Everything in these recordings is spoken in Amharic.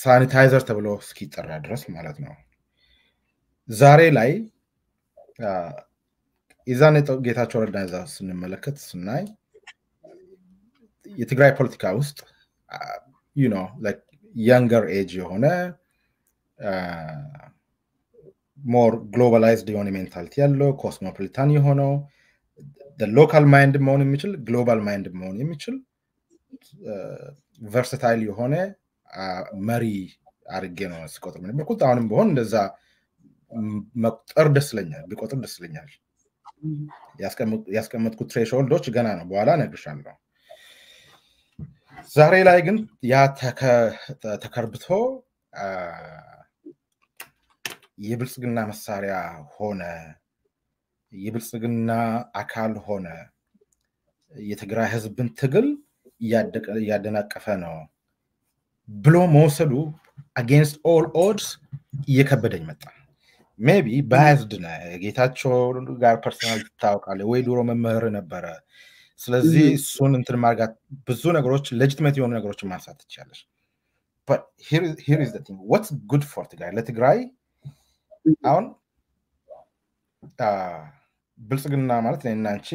ሳኒታይዘር ተብሎ እስኪጠራ ድረስ ማለት ነው ዛሬ ላይ ኢዛኔ ጌታቸው ረዳ ዛ ስንመለከት ስናይ የትግራይ ፖለቲካ ውስጥ you know like younger age የሆነ more globalized የሆነ ሜንታሊቲ ያለው ኮስሞፖሊታን የሆነው the local mind መሆን የሚችል global mind መሆን የሚችል versatile የሆነ መሪ አርጌ ነው ስቆጥር ምን በቁጥ አሁንም በሆን እንደዛ መቁጠር ደስለኛል ቢቆጥር ደስለኛል ያስቀመጥኩት ትሬሽሆልዶች ገና ነው በኋላ ነግርሻለሁ ዛሬ ላይ ግን ያ ተከርብቶ የብልጽግና መሳሪያ ሆነ የብልጽግና አካል ሆነ የትግራይ ህዝብን ትግል ያደናቀፈ ነው ብሎ መወሰዱ against all odds እየከበደኝ መጣ maybe biased ነው ጌታቸው ጋር ፐርሰናል ታውቃለ ወይ ድሮ መምህር ነበረ ስለዚህ እሱን እንትን ማርጋት ብዙ ነገሮች legitimate የሆኑ ነገሮችን ማንሳት ይቻላል but here is the thing what's good for ትግራይ አሁን ብልጽግና ማለት ለእናንቺ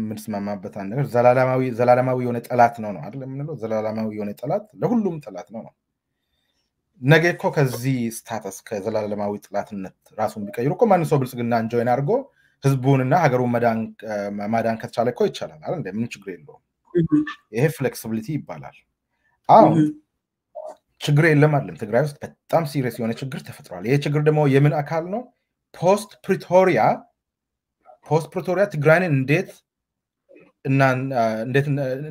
ምን ስማማበት አንድ ነገር ዘላለማዊ የሆነ ጠላት ነው አይደል ምንለው ዘላለማዊ የሆነ ጠላት ለሁሉም ጠላት ነው ነገ እኮ ከዚህ ስታተስ ከዘላለማዊ ጠላትነት ራሱን ቢቀይሩ እኮ ማን ሰው ብልጽግና እንጆይን አድርጎ ህዝቡንና ሀገሩን ማዳን ከተቻለ እኮ ይቻላል አይደል እንደምን ችግር የለውም ይሄ ፍሌክሲቢሊቲ ይባላል አሁን ችግር የለም አይደል ትግራይ ውስጥ በጣም ሲሪየስ የሆነ ችግር ተፈጥሯል ይሄ ችግር ደግሞ የምን አካል ነው ፖስት ፕሪቶሪያ ትግራይን እንዴት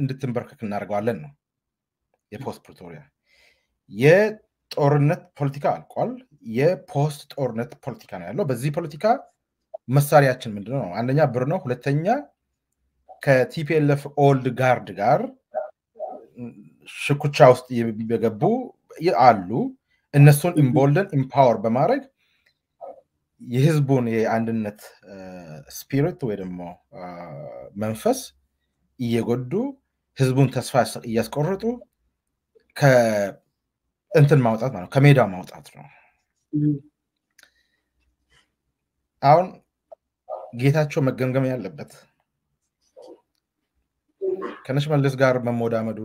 እንድትንበርከክ እናደርጋለን ነው የፖስት ፕሪቶሪያ የጦርነት ፖለቲካ አልቋል የፖስት ጦርነት ፖለቲካ ነው ያለው በዚህ ፖለቲካ መሳሪያችን ምንድነው አንደኛ ብር ነው ሁለተኛ ከቲፒኤልኤፍ ኦልድ ጋርድ ጋር ሽኩቻ ውስጥ የገቡ አሉ እነሱን ኢምቦልደን ኢምፓወር በማድረግ የህዝቡን የአንድነት ስፒሪት ወይ ደግሞ መንፈስ እየጎዱ ህዝቡን ተስፋ እያስቆርጡ ከእንትን ማውጣት ማለት ከሜዳው ማውጣት ነው አሁን ጌታቸው መገምገም ያለበት ከነሽመልስ ጋር መሞዳመዱ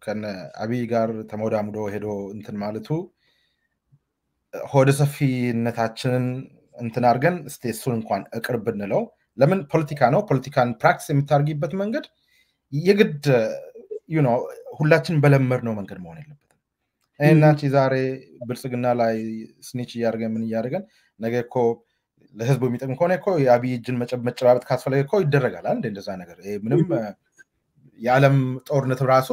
ከነ አብይ ጋር ተሞዳምዶ ሄዶ እንትን ማለቱ ሆደ ሰፊነታችንን እንትን አርገን ስቴሱን እንኳን እቅርብ እንለው ለምን ፖለቲካ ነው ፖለቲካን ፕራክቲስ የምታርጊበት መንገድ የግድ you know ሁላችን በለመድ ነው መንገድ መሆን የለበትም እናንቺ ዛሬ ብልጽግና ላይ ስኒች ያርገን ምን ያርገን ነገ እኮ ለህዝቡ የሚጠቅም ከሆነ እኮ የአብይ እጅን መጨባበጥ ካስፈለገ እኮ ይደረጋል አይደል እንደዛ ነገር ምንም የዓለም ጦርነት ራሱ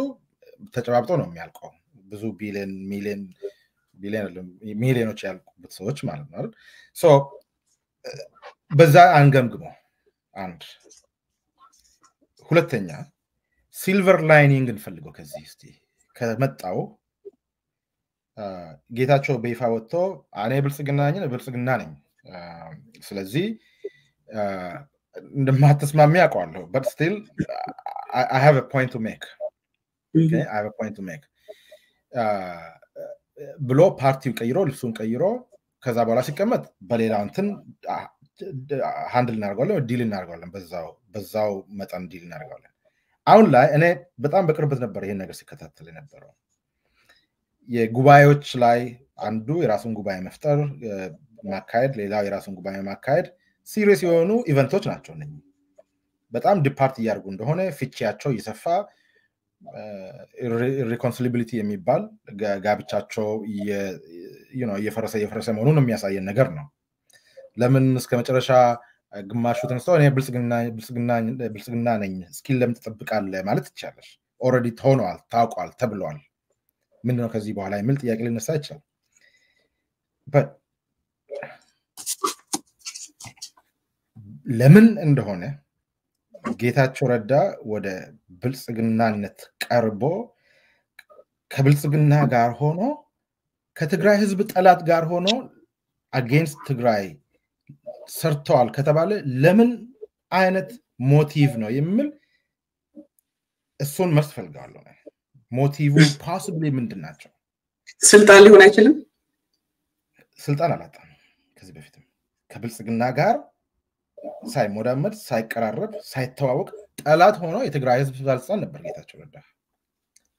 ተጨባብጦ ነው የሚያልቀው ብዙ ሚሊዮኖች ያልቁበት ሰዎች ማለት ነው ሶ በዛ አንገምግሞ አንድ ሁለተኛ ሲልቨር ላይኒንግ እንፈልገው ከዚህ እስቲ ከመጣው ጌታቸው በይፋ ወጥቶ እኔ ብልጽግና ነኝ ስለዚህ እንደማትስማሚ ያውቃለሁ but still I have a point to make okay I have a point to make ብሎ ፓርቲው ቀይሮ ልብሱን ቀይሮ ከዛ በኋላ ሲቀመጥ በሌላ እንትን ሃንድል እናደርጋለን ዲል እናደርጋለን በዛው መጠን ዲል እናደርጋለን አሁን ላይ እኔ በጣም በቅርበት ነበር ይሄን ነገር ሲከታተል የነበረው የጉባኤዎች ላይ አንዱ የራሱን ጉባኤ መፍጠር ማካሄድ ሌላው የራሱን ጉባኤ ማካሄድ ሲሪየስ የሆኑ ኢቨንቶች ናቸው እነዚህ በጣም ዲፓርት ያርጉ እንደሆነ ፍቺያቸው ይሰፋ reconcilability የሚባል ጋብቻቸው you know የፈረሰ መሆኑን የሚያሳየን ነገር ነው ለምን እስከ መጨረሻ ግማሹ ተነስተው እኔ ብልጽግና ነኝ ስኪል ለምን ተጠብቃለህ ማለት ይቻላል ኦሬዲ ሆኗል ታውቋል ተብሏል ምንድነው ከዚህ በኋላ የሚል ጥያቄ ሊነሳ ይችላል but ለምን እንደሆነ ጌታቸው ረዳ ወደ ብልጽግናነት ቀርቦ ከብልጽግና ጋር ሆኖ ከትግራይ ህዝብ ጠላት ጋር ሆኖ against ትግራይ ሰርቷል ከተባለ ለምን አይነት ሞቲቭ ነው የሚል እሱን መስፈልጋለሁ ሞቲቭ possibly ምንድናቸው ስልጣን ሊሆን አይችልም ስልጣን አላጣም ከዚህ በፊትም ከብልጽግና ጋር ሳይሞዳመድ ሳይቀራረብ ሳይተዋወቅ ጠላት ሆኖ የትግራይ ህዝብ ባልጻን ነበር ጌታቸው ረዳ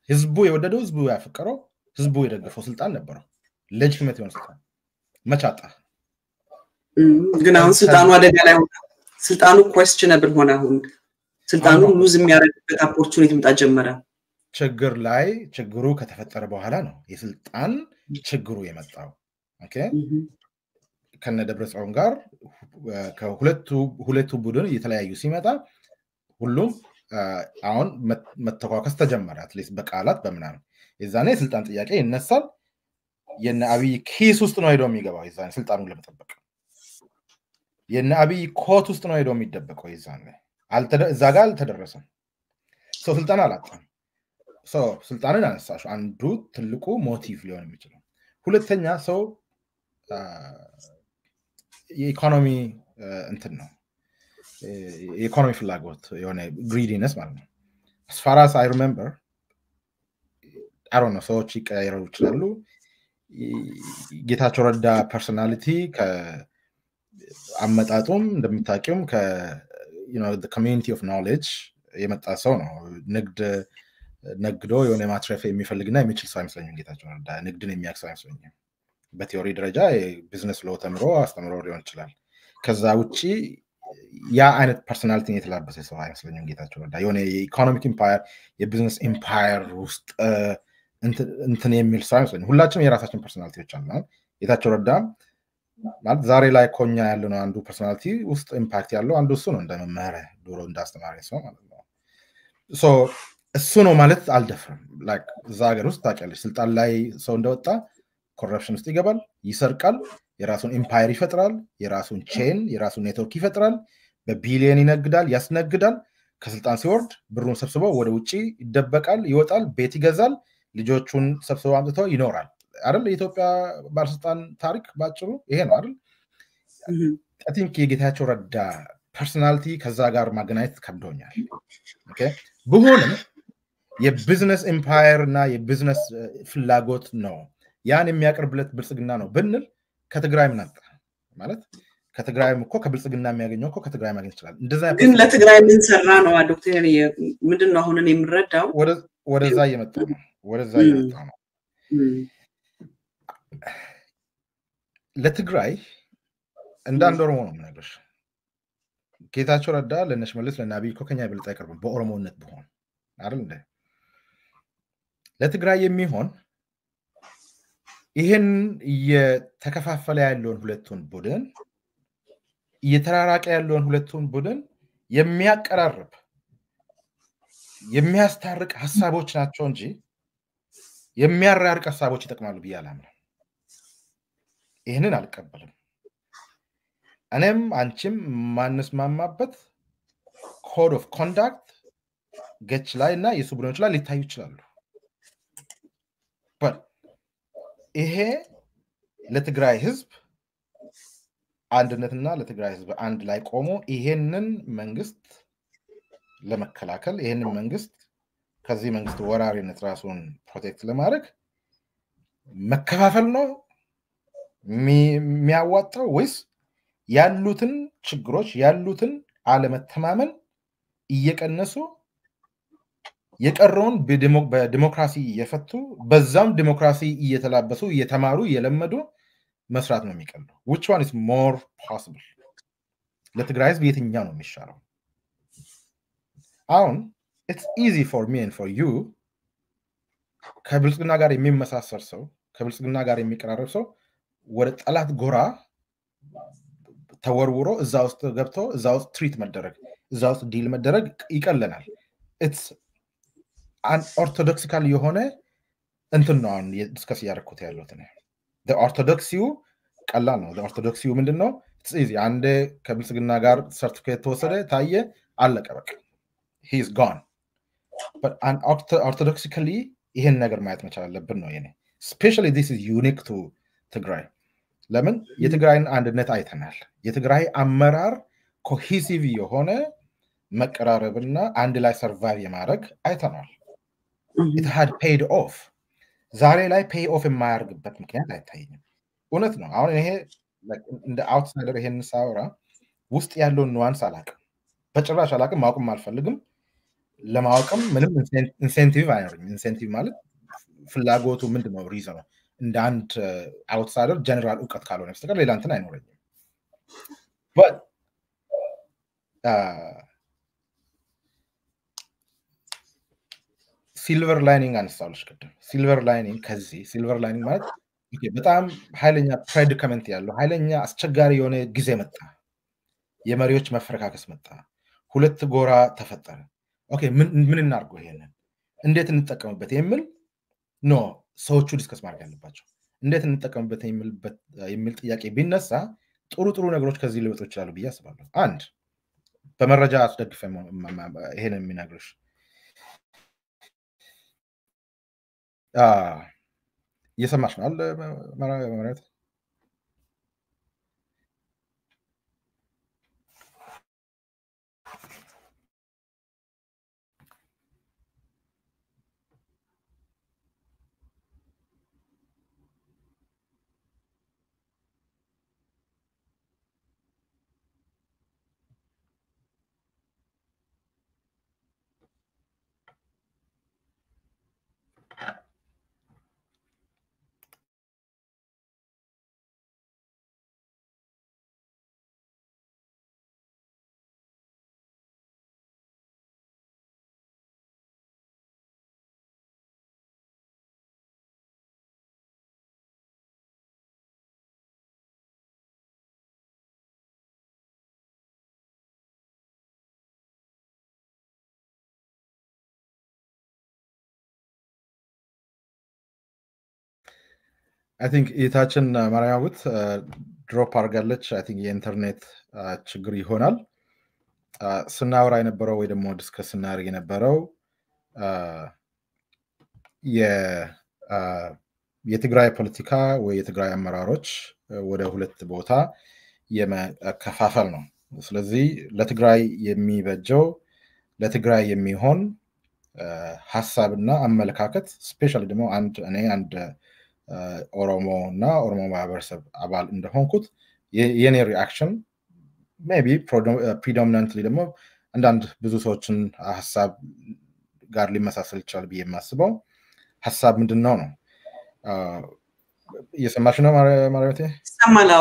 ህዝቡ የወደደው ህዝቡ ያፈቀረው ህዝቡ የደገፈው ስልጣን ነበር ሌጂቲሜት የሆነ ስልጣን መቻጣ ግን አሁን ስልጣኑ አደጋ ላይ ሆነ ስልጣኑ questionable ሆነ አሁን ስልጣኑ ሉዝ የሚያደርግበት ኦፖርቹኒቲ መጣ ጀመረ ችግር ላይ ችግሩ ከተፈጠረ በኋላ ነው የስልጣን ችግሩ የመጣው ኦኬ ከነ ደብረጽዮን ጋር ከሁለቱ ቡድን የተለያዩ ሲመጣ ሁሉም አሁን መተኳከስ ተጀመረ አትሊስት በቃላት በመናም የዛኔ ስልጣን ጥያቄ ይነሳል የነ አብይ ኪስ ውስጥ ነው ሄዶ የሚገባው የዛኔ ስልጣኑን ለመጠበቅ የነ አብይ ኮት ውስጥ ነው ሄዶ የሚደበቀው የዛኔ እዛ ጋር አልተደረሰም ስልጣን አላጣም ስልጣንን አነሳሽ አንዱ ትልቁ ሞቲቭ ሊሆን የሚችለው ሁለተኛ ሰው የኢኮኖሚ እንትን ነው የኢኮኖሚ ፍላጎት የሆነ greediness ማለት ነው as far as I remember I don't know ሰዎች ይቀየሩ ይችላሉ ጌታቸው ረዳ ፐርሰናሊቲ ከአመጣጡም እንደምታውቂው you know the community of knowledge የመጣ ሰው ነው ነግዶ የሆነ ማትረፍ የሚፈልግና የሚችል ሰው አይመስለኝም ጌታቸው ረዳ ንግድን የሚያክስ አይመስለኝም በቲዮሪ ደረጃ የቢዝነስ ሎ ተምሮ አስተምሮ ሊሆን ይችላል ከዛ ውጪ ያ አይነት ፐርሰናሊቲ የተላበሰ ሰው አይመስለኝም ጌታቸው ረዳ የሆነ የኢኮኖሚክ ኢምፓየር የቢዝነስ ኢምፓየር ውስጥ እንትን የሚል ሰው አይመስለኝም ሁላችንም የራሳችን ፐርሰናሊቲዎች አሉን ጌታቸው ረዳ ማለት ዛሬ ላይ ኮኛ ያለው ነው አንዱ ፐርሰናሊቲ ውስጥ ኢምፓክት ያለው አንዱ እሱ ነው እንደመመረ ዶሮ እንዳስተማሪ ሰው ማለት ነው እሱ ነው ማለት አልደፍርም ላይክ ዛገር ውስጥ ታውቂያለሽ ስልጣን ላይ ሰው እንደወጣ ኮረፕሽን ውስጥ ይገባል ይሰርቃል የራሱን ኢምፓየር ይፈጥራል የራሱን ቼን የራሱን ኔትወርክ ይፈጥራል በቢሊየን ይነግዳል ያስነግዳል ከስልጣን ሲወርድ ብሩን ሰብስቦ ወደ ውጪ ይደበቃል ይወጣል ቤት ይገዛል ልጆቹን ሰብስቦ አምጥቶ ይኖራል አይደል የኢትዮጵያ ባለስልጣን ታሪክ ባጭሩ ይሄ ነው አይደል I think የጌታቸው ረዳ ፐርሰናሊቲ ከዛ ጋር ማገናኘት ከብዶኛል ኦኬ በሆነም የቢዝነስ ኢምፓየር እና የቢዝነስ ፍላጎት ነው ያን የሚያቀርብለት ብልጽግና ነው ብንል ከትግራይ ምን አጣ ማለት ከትግራይም እኮ ከብልጽግና የሚያገኘው እኮ ከትግራይ ማግኘት ይችላል እንደዛ ግን ለትግራይ ምን ሰራ ነው ዶክተር ምንድነው አሁንን የምረዳው ወደዛ እየመጣ ነው ለትግራይ እንዳንደረው ነው ነገርሽ ጌታቸው ረዳ ለነሽ መልስ ለናቢ ኮከኛ ይበልጣ ይቀርብ በኦሮሞነት ቢሆን አይደል እንደ ለትግራይ የሚሆን ይሄን የተከፋፈለ ያለውን ሁለቱን ቡድን የተራራቀ ያለውን ሁለቱን ቡድን የሚያቀራርብ የሚያስታርቅ ሐሳቦች ናቸው እንጂ የሚያራርቅ ሐሳቦች ይጠቅማሉ በያላም ይሄንን አልቀበልም እኔም አንቺም ማንስማማበት ኮድ ኦፍ ኮንዳክት ገች ላይና የሱብሮች ላይ ሊታዩ ይችላሉ ይሄ ለትግራይ ህዝብ አንድነትና ለትግራይ ህዝብ አንድ ላይ ቆሞ ይሄንን መንግስት ለመከላከል ይሄንን መንግስት ከዚህ መንግስት ወራሪነት ራሱን ፕሮቴክት ለማድረግ መከፋፈል ነው የሚያዋጣው ወይስ ያሉትን ችግሮች ያሉትን አለመተማመን እየቀነሱ የቀረውን በዲሞክራሲ እየፈቱ በዛም ዲሞክራሲ እየተላበሱ እየተማሩ እየለመዱ መስራት ነው የሚቀለው which one is more possible ለትግራይ ህዝብ የትኛው ነው የሚሻለው አሁን it's easy for me and for you ከብልጽግና ጋር የሚመሳሰል ሰው ከብልጽግና ጋር የሚቀራረብ ሰው ወደ ጠላት ጎራ ተወርውሮ እዛ ውስጥ ገብቶ እዛ ውስጥ ትሪት መደረግ እዛ ውስጥ ዲል መደረግ ይቀለናል it's an orthodoxical የሆነ እንትን ነው ዲስከስ ያደረኩት ያለሁት ነው the orthodoxy ቀላል ነው the orthodoxy ምንድነው it's easy አንድ ከብልጽግና ጋር ሰርቲፊኬት ተወሰደ ታየ አለቀ በቃ he is gone but an orthodoxically ይሄን ነገር ማየት መቻል አለብን ነው የኔ especially this is unique to ትግራይ ለምን የትግራይን አንድነት አይተናል የትግራይ አመራር cohesive የሆነ መቀራረብና አንድ ላይ ሰርቫይቭ የማድረግ አይተናል it had paid off ዛሬ ላይ pay off የማያርግበት ምክንያት አይታየኝም እውነት ነው አሁን ይሄ እንደ አውትሳይደር ይሄን ሳወራ ውስጥ ያለውን ኑዋንስ አላቅም በጭራሽ አላቅም ማወቅም አልፈልግም ለማወቅም ምንም ኢንሴንቲቭ አይኖርም ኢንሴንቲቭ ማለት ፍላጎቱ ምንድነው ሪዝኑ እንደ አንድ አውትሳይደር ጀነራል ዕውቀት ካልሆነ በስተቀር ሌላ እንትን አይኖርኝም but silver lining አንሳለሽ ቀደም silver lining ከዚህ silver lining ማለት በጣም ኃይለኛ predicament ያለው ኃይለኛ አስቸጋሪ የሆነ ጊዜ መጣ የመሪዎች መፈረካከስ መጣ ሁለት ጎራ ተፈጠረ ኦኬ ምን እናርገው ይሄንን እንዴት እንጠቀምበት የሚል ኖ ሰዎቹ ዲስከስ ማድረግ አለባቸው እንዴት እንጠቀምበት የሚል ጥያቄ ቢነሳ ጥሩ ነገሮች ከዚህ ሊወጡ ይችላሉ ብዬ አስባለሁ አንድ በመረጃ አስደግፈን ይሄንን የሚነግርሽ እየሰማሽ ነው አለ ማለት I think የታችን ማራያውት ድሮፕ አርጋለች I think የኢንተርኔት ችግር ይሆናል ስናወራ የነበረው ወይ ደግሞ ዲስከስ እናደርግ የነበረው የትግራይ ፖለቲካ ወይ የትግራይ አመራሮች ወደ ሁለት ቦታ የመከፋፈል ነው ስለዚህ ለትግራይ የሚበጀው ለትግራይ የሚሆን ሐሳብና አመለካከት ስፔሻሊ ደግሞ አንድ ኦሮሞ እና ኦሮሞ ማህበረሰብ አባል እንደሆንኩት የኔ ሪአክሽን ሜቢ predominantly ደግሞ አንዳንድ ብዙ ሰዎችን ሐሳብ ጋር ሊመሳሰል ይችላል ብዬ የማስበው ሐሳብ ምንድነው ነው እየሰማሽ ነው ማለቴ ሰማላ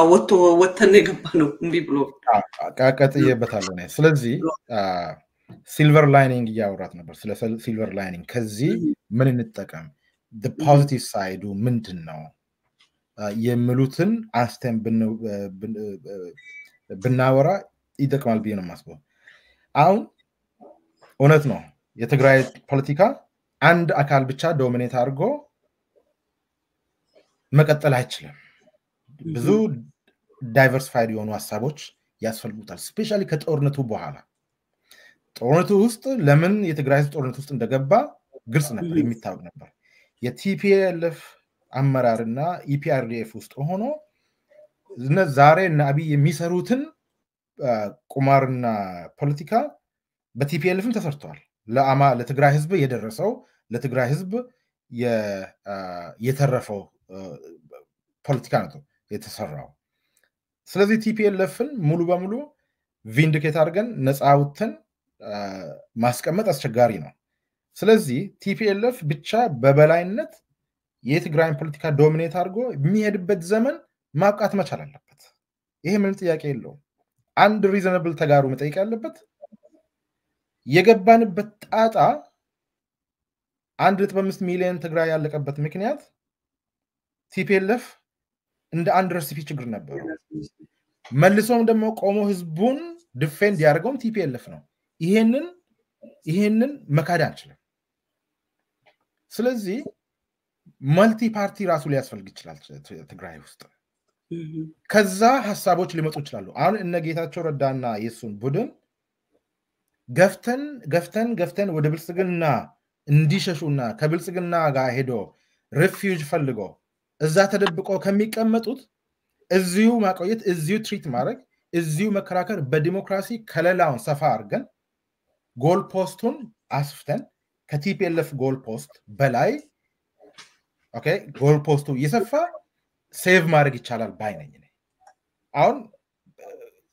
ወተን የገባ ነው እንቢ ብሎ አቃቀጥየበታለሁ ነው ስለዚህ silver lining ያወራት ነበር ስለ silver lining ከዚህ ምን እንጠቀም the positive side ምንድነው የሚሉትን አስተን ብናወራ ይጠቅማል ብዬ ነው የማስበው አሁን እውነት ነው የትግራይ ፖለቲካ አንድ አካል ብቻ ዶሚኔት አድርጎ መቀጠል አይችልም ብዙ ዳይቨርሲፋይድ የሆኑ ሐሳቦች ያስፈልጉታል ስፔሻሊ ከጦርነቱ በኋላ ጦርነቱ ውስጥ ለምን የትግራይ ጦርነት ውስጥ እንደገባ ግልጽ ነበር የሚታወቅ ነበር የቲፒኤልኤፍ አመራርና ኢፒአርዲኤፍ ውስጥ ሆኖ ዛሬ እና አብይ የሚሰሩትን ቁማርና ፖለቲካ በቲፒኤልኤፍም ተሰርቷል ለትግራይ ህዝብ የደረሰው ለትግራይ ህዝብ የተረፈው ፖለቲካ ነው የተሰራው ስለዚህ ቲፒኤልኤፍን ሙሉ በሙሉ ቪንዲኬት አድርገን ነፃ አውጥተን ማስቀመጥ አስቸጋሪ ነው ስለዚህ ቲፒኤልኤፍ ብቻ በበላይነት የትግራይን ፖለቲካ ዶሚኔት አድርጎ የሚሄድበት ዘመን ማብቃት መቻል አለበት ይሄ ምንም ጥያቄ የለውም አንድ ሪዘናብል ተጋሩ መጠየቅ ያለበት የገባንበት ጣጣ 1.5 ሚሊዮን ትግራይ ያለቀበት ምክንያት ቲፒኤልኤፍ እንደ አንድ ረሲፒ ችግር ነበር መልሶም ደግሞ ቆሞ ህዝቡን ዲፌንድ ያደርገውም ቲፒኤልኤፍ ነው ይሄንን መካድ አንችልም ስለዚህ መልቲ ፓርቲ ራሱ ሊያስፈልግ ይችላል ትግራይ ውስጥ ከዛ ሐሳቦች ሊመጡ ይችላሉ አሁን እነ ጌታቸው ረዳና የሱን ቡድን ገፍተን ወደ ብልጽግና እንዲሸሹና ከብልጽግና ጋር ሄዶ ሪፊውጅ ፈልጎ እዛ ተደብቆ ከሚቀመጡት እዚሁ ማቆየት እዚሁ ትሪት ማድረግ እዚሁ መከራከር በዲሞክራሲ ከለላውን ሰፋ አድርገን ጎል ፖስቱን አስፍተን ከቲፒኤልኤፍ ጎል ፖስት በላይ ኦኬ ጎል ፖስቱ እየሰፋ ሴቭ ማድረግ ይቻላል ባይ ነኝ እኔ አሁን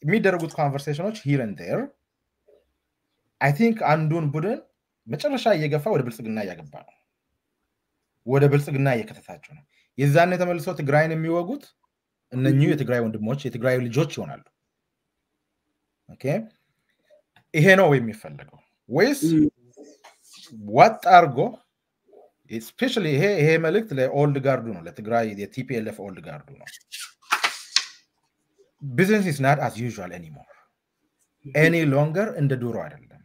የሚደረጉት ኮንቨርሴሽኖች ሂር ኤንድ ዴር አይ ቲንክ አንዱን ቡድን መጨረሻ እየገፋ ወደ ብልጽግና እያገባ ነው ወደ ብልጽግና እየከተታቸው ነው የዛኔ ተመልሰው ትግራይን የሚወጉት እነኚሁ የትግራይ ወንድሞች የትግራይ ልጆች ይሆናሉ ኦኬ ይሄ ነው የሚፈልገው ወይስ what አርጎ especially ይሄ መልእክት ለኦልድ ጋርዱ ነው ለትግራይ የቲፒኤልኤፍ ኦልድ ጋርዱ ነው business is not as usual anymore any longer እንደ ድሮ አይደለም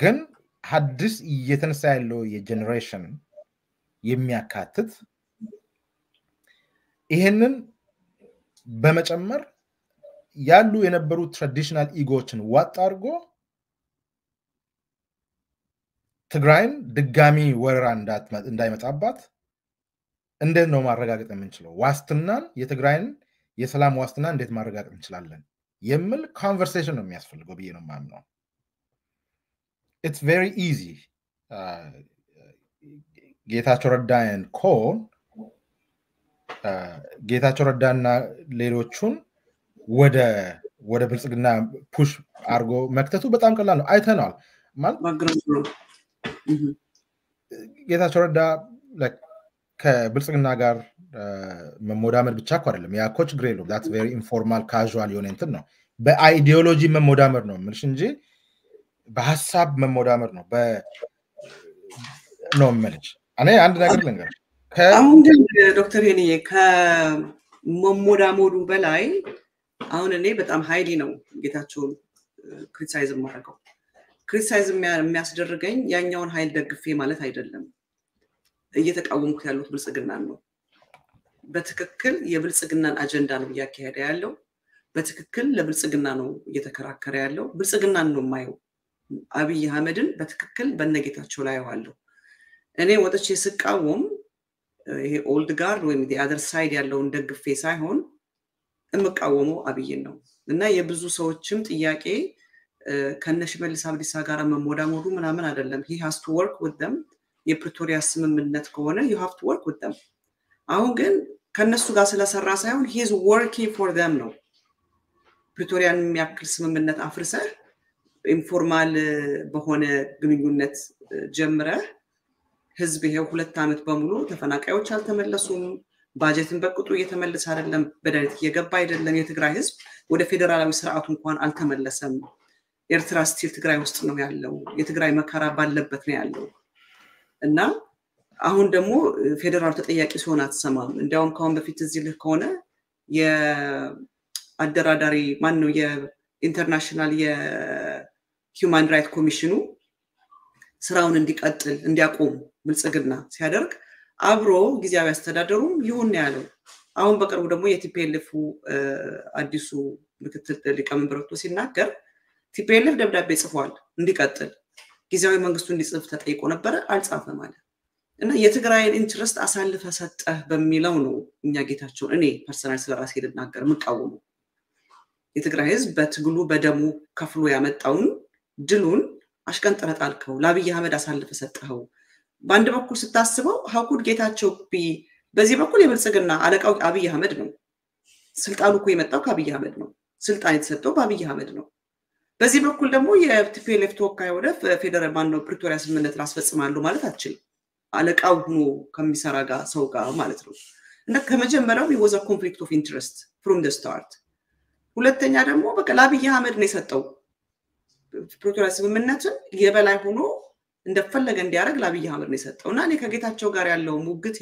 ግን ሐዲስ እየተነሳ ያለው የጄነሬሽን የሚያካትት ይሄንን በመጨመር ያሉ የነበሩ ትራዲሽናል ኢጎችን ዋጥ አርጎ ትግራይን ድጋሚ ወረራ እንዳይመጣባት እንዴት ነው ማረጋገጥ የምንችለው ዋስትናን የትግራይን የሰላም ዋስትና እንዴት ማረጋገጥ እንችላለን የሚል ኮንቨርሴሽን ነው የሚያስፈልገው ብዬ ነው ማምነው it's very easy ጌታቸው ረዳን ኮን ጌታቸው ረዳና ሌሎቹን ወደ ብልጽግና ፑሽ አርጎ መክተቱ በጣም ቀላል ነው አይተናል ማለት ማግረሱ ነው ጌታቸው ረዳ ከብልጽግና ጋር መሞዳመድ ብቻ እኮ አይደለም ያ ኮች ግሬሎ that's very informal casual የሆነ እንትን ነው በአይዲዮሎጂ መሞዳመድ ነው ምልሽ እንጂ በሐሳብ መሞዳመድ ነው ነው መልጭ እኔ አንድ ነገር ልንገር አሁን ግን ዶክተር ሄኒዬ ከመሞዳሞዱ በላይ አሁን እኔ በጣም ሃይሊ ነው ጌታቸውን ክሪቲሳይዝ ማድረገው ክሪቲሳይዝ የሚያስደርገኝ ያኛውን ኃይል ደግፌ ማለት አይደለም እየተቃወምኩ ያሉት ብልጽግናን ነው በትክክል የብልጽግናን አጀንዳ ነው ያካሄደ ያለው በትክክል ለብልጽግና ነው እየተከራከረ ያለው ብልጽግናን ነው ማየው አብይ አህመድን በትክክል በነጌታቸው ላይ ያዋለው እኔ ወጥቼ ስቃወም ይሄ ኦልድ ጋርድ ወይም the other side ያለውን ደግፌ ሳይሆን እምቃወመው አብይን ነው እና የብዙ ሰዎችም ጥያቄ ከነሽመልስ አብዲሳ ጋር መሞዳሞዱ ምናምን አይደለም he has to work with them የፕሪቶሪያ ስምምነት ከሆነ you have to work with them አሁን ግን ከነሱ ጋር ስለሰራ ሳይሆን he is working for them ነው ፕሪቶሪያን የሚያክል ስምምነት አፍርሰ ኢንፎርማል በሆነ ግንኙነት ጀምረ ህዝብ ይሄው 2 አመት በሙሉ ተፈናቃዮች አልተመለሱም ባጀትን በቅጡ እየተመለሰ አይደለም በዳይሬክት እየገባ አይደለም የትግራይ ህዝብ ወደ ፌደራላዊ ስርዓቱ እንኳን አልተመለሰም ኤርትራ ስቲል ትግራይ ውስጥ ነው ያለው የትግራይ መከራ ባለበት ነው ያለው እና አሁን ደግሞ ፌደራል ተጠያቂ ሲሆን አትሰማም እንዲያውም ካሁን በፊት እዚህ ልክ ሆነ የአደራዳሪ ማን ነው የኢንተርናሽናል የሂውማን ራይት ኮሚሽኑ ስራውን እንዲቀጥል እንዲያቆም ብልጽግና ሲያደርግ አብሮ ጊዜያዊ አስተዳደሩም ይሁን ያለው አሁን በቅርቡ ደግሞ የቲፒኤልኤፍ አዲሱ ምክትል ሊቀመንበር ሲናገር ቲፒኤልኤፍ ደብዳቤ ጽፏል እንዲቀጥል ጊዜያዊ መንግስቱ እንዲጽፍ ተጠይቆ ነበር አልጻፈም ማለት እና የትግራይን ኢንትረስት አሳልፈ ሰጠ በሚለው ነው እኛ ጌታቸው እኔ ፐርሰናል ስለራሴ ልናገር ምቃወሙ የትግራይ ህዝብ በትግሉ በደሙ ከፍሎ ያመጣውን ድሉን አሽቀንጥረ ጣልከው ለአብይ አህመድ አሳልፈ ሰጠው በአንድ በኩል ስታስበው ሀኩድ ጌታቸው በዚህ በኩል የብልጽግና አለቃው አብይ አህመድ ነው ስልጣኑ እኮ የመጣው ከአብይ አህመድ ነው ስልጣን የተሰጠው በአብይ አህመድ ነው በዚህ በኩል ደግሞ የቲፒኤልኤፍ ተወካይ ወደ ፌደራል ማንነው ፕሪቶሪያ ስምምነት አስፈጽማለሁ ማለት አትችልም አለቃው ሆኖ ከሚሰራ ጋር ሰው ጋር ማለት ነው እና ከመጀመሪያው it was a conflict of interest from the start ሁለተኛ ደግሞ በቃ ለአብይ አህመድ ነው የሰጠው ፕሪቶሪያ ስምምነትን የበላይ ሆኖ እንደፈለገ እንዲያረግ ለአብይ አህመድ ነው የሰጠው እና እኔ ከጌታቸው ጋር ያለው ሙግቴ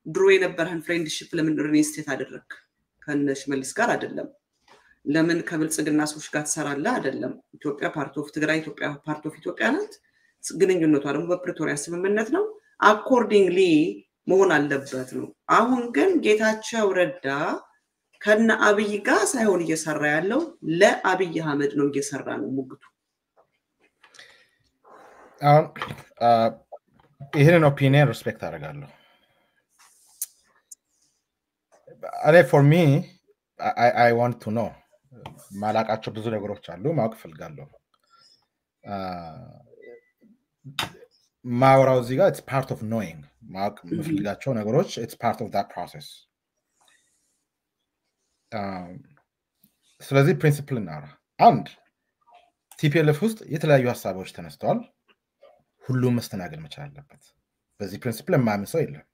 ድሮ የነበረን ፍሬንድሺፕ ለምን ሪስቴት አደረክ ከነሽመልስ ጋር አይደለም ለምን ከብልጽግና ሰዎች ጋር ተሰራለ አይደለም ኢትዮጵያ ፓርት ኦፍ ትግራይ ኢትዮጵያ ፓርት ኦፍ ኢትዮጵያ ናት ግንኙነቷ ደግሞ በፕሪቶሪያ ስምምነት ነው አኮርዲንግሊ መሆን አለበት ነው አሁን ግን ጌታቸው ረዳ ከነ አብይ ጋር ሳይሆን እየሰራ ያለው ለአብይ አህመድ ነው እየሰራ ነው ሙግቱ ይሄንን ኦፒኒየን ሪስፔክት አደርጋለሁ አሬ for me I want to know ማላቃቸው ብዙ ነገሮች አሉ ማወቅ ፈልጋለሁ ማውራው እዚህ ጋር it's part of knowing ማወቅ የምፈልጋቸው ነገሮች it's part of that process ስለዚህ ፕሪንሲፕል እናወራ አንድ ቲፒኤልኤፍ ውስጥ የተለያዩ ሀሳቦች ተነስተዋል ሁሉም መስተናገድ መቻል አለበት በዚህ ፕሪንሲፕል የማያምን ሰው የለም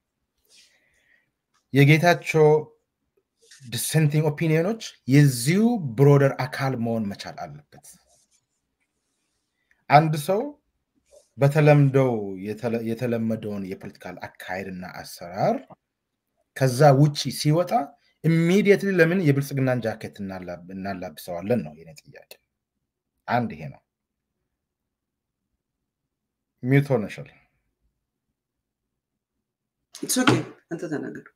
የጌታቸው dissenting opinionዎች የዚሁ ብሮደር አካል መሆን መቻል አለበት አንድ ሰው በተለምደው የተለመደውን የፖለቲካል አካሄድና አሰራር ከዛ ውጪ ሲወጣ immediately ለምን የብልጽግናን ጃኬት እናላብሰዋለን ነው የኔ ጥያቄ አንድ ይሄ ነው ሚውቶናል it's okay አንተ ተናገር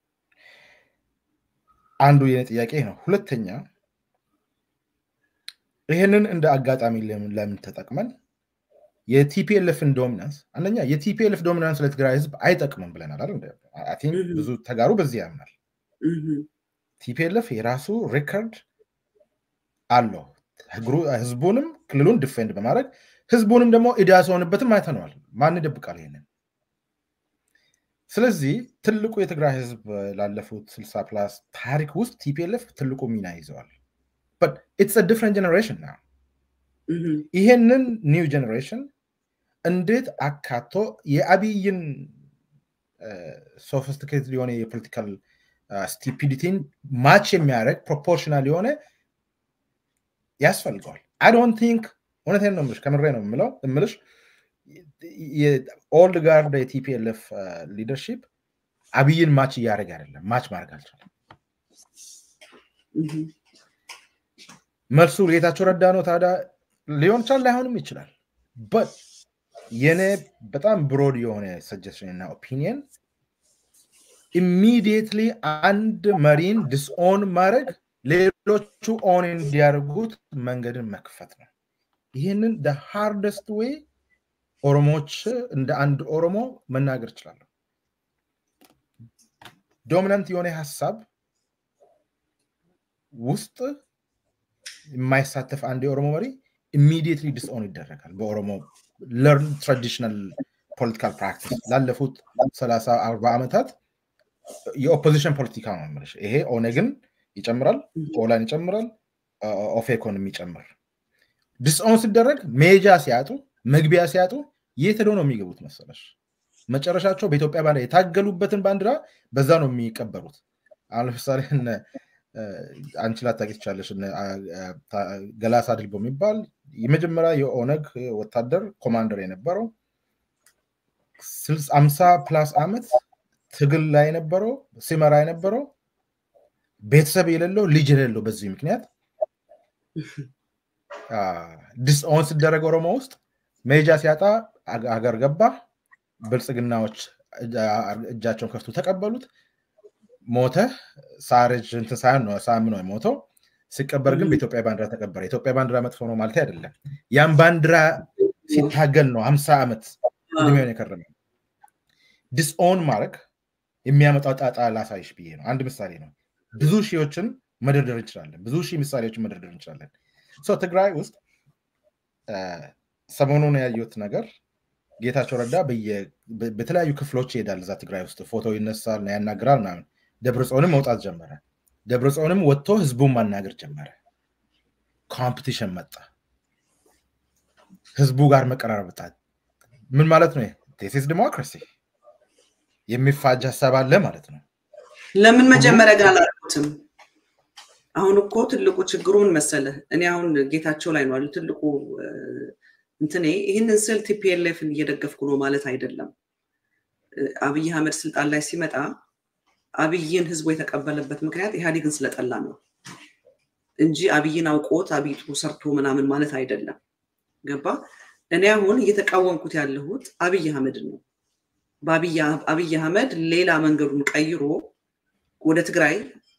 አንዱ የኔ ጥያቄ ነው ሁለተኛ ይሄንን እንደ አጋጣሚ ለምን ተጠቅመን የቲፒኤልኤፍን ዶሚናንስ አንደኛ የቲፒኤልኤፍ ዶሚናንስ ለትግራይ ህዝብ አይጠቅምም ብለናል አይደል I think ብዙ ተጋሩ በዚህ ያምናል ቲፒኤልኤፍ የራሱ ሪከርድ አለው ህዝቡንም ክልሉን ዲፌንድ በማድረግ ህዝቡንም ደግሞ ኢዳሶንበትም አይተነዋል ማን ይደብቃል ይሄንን ስለዚህ ትልቁ የትግራይ ህዝብ ላለፉት 60 ፕላስ ታሪክ ውስጥ ቲፒኤልኤፍ ትልቁ ሚና ይዘዋል but it's a different generation now ይሄንን new generation እንዴት አካቶ የአብይን sophisticated የሆነ የፖለቲካል stupidity match የሚያደርግ proportional የሆነ ያስፈልጋል I don't think እውነቴን ነው የምልሽ ከምሬ ነው የምልሽ የኦልድ ጋርድ የቲፒኤልኤፍ ሊደርሺፕ አብይን ማች ያደርግ አይደለም ማች ማድረግ አልቻለም መልሱ ጌታቸው ረዳ ነው ታዲያ ሊሆን ይችላል ላይሆንም ይችላል but የኔ በጣም ብሮድ የሆነ ሰጀሽን እና ኦፒኒየን immediately አንድ መሪን ዲስኦን ማድረግ ሌሎቹ ኦን እንዲያደርጉት መንገድን መክፈት ነው ይሄንን the hardest way ኦሮሞች እንደ አንድ ኦሮሞ መናገር ይችላል ዶሚናንት የሆነ ሐሳብ ውስጥ የማይሳተፍ አንድ የኦሮሞ መሪ immediately disown ይደረጋል በኦሮሞ learn traditional political practice ላለፉት 30 40 አመታት የኦፖዚሽን ፖለቲካ ነው ማለት ይሄ ኦነግን ይጨምራል ኦላን ይጨምራል ኦፌኮን የሚጨምር disown ሲደረግ ሜጃ ሲያጡ መግቢያ ሲያጡ የት ነው የሚገቡት መሰለሽ መጨረሻቸው በኢትዮጵያ ባንዲራ የታገሉበትን ባንዲራ በዛ ነው የሚቀበሩት አሁን ለምሳሌ አንቺ ላታቂቻለሽ ገላሳ ድልቦ የሚባል የመጀመሪያ የኦነግ ወታደር ኮማንደር የነበረው 50 ፕላስ አመት ትግል ላይ የነበረው ሲመራ የነበረው ቤተሰብ የሌለው ልጅ የሌለው በዚህ ምክንያት ዲስኦን ሲደረግ ኦሮሞ ውስጥ ሜጃ ሲያጣ አገር ገባ ብልጽግናዎች እጃቸውን ከፍቶ ተቀበሉት ሞተ ሳርጅ እንትን ሳይሆን ነው ሳም ነው ሞተው ሲቀበር ግን በኢትዮጵያ ባንዲራ ተቀበረ ኢትዮጵያ ባንዲራ መጥፎ ነው ማለት አይደለም ያን ባንዲራ ሲታገል ነው 50 አመት እድሜውን የከረመው ዲስኦን ማድረግ የሚያመጣው ጣጣ ላሳይሽ ብዬ ነው አንድ ምሳሌ ነው ብዙ ሺዎችን መደርደር እንችላለን ብዙ ሺህ ምሳሌዎችን መደርደር እንችላለን ሶ ትግራይ ውስጥ ሰሞኑን ያዩት ነገር ጌታቸው ረዳ በተለያዩ ክፍሎች ይሄዳል እዛ ትግራይ ውስጥ ፎቶ ይነሳል ነው ያናግራል ማለት ደብረጽዮንም መውጣት ጀመረ ደብረጽዮንም ወጥቶ ህዝቡን ማናገር ጀመረ ኮምፒቲሽን መጣ ህዝቡ ጋር መቀራረብ መጣ ምን ማለት ነው this is democracy የሚፋጅ ሐሳብ አለ ማለት ነው ለምን መጀመሪያ ጋር አላልኩትም አሁን እኮ ትልቁ ችግሩን መሰለ እኔ አሁን ጌታቸው ላይ ነው አይደል ትልቁ እንትኔ ይሄንን ስል ቲፒኤልኤፍን እየደገፍኩ ነው ማለት አይደለም አብይ አህመድ ስልጣን ላይ ሲመጣ አብይን ህዝቡ የተቀበለበት ምክንያት ኢህአዴግን ስለጠላ ነው እንጂ አብይን አውቆት አብይቱ ሰርቶ ምናምን ማለት አይደለም ገባ እኔ አሁን እየተቃወምኩት ያለሁት አብይ አህመድ ነው አብይ አህመድ ሌላ መንገዱን ቀይሮ ወደ ትግራይ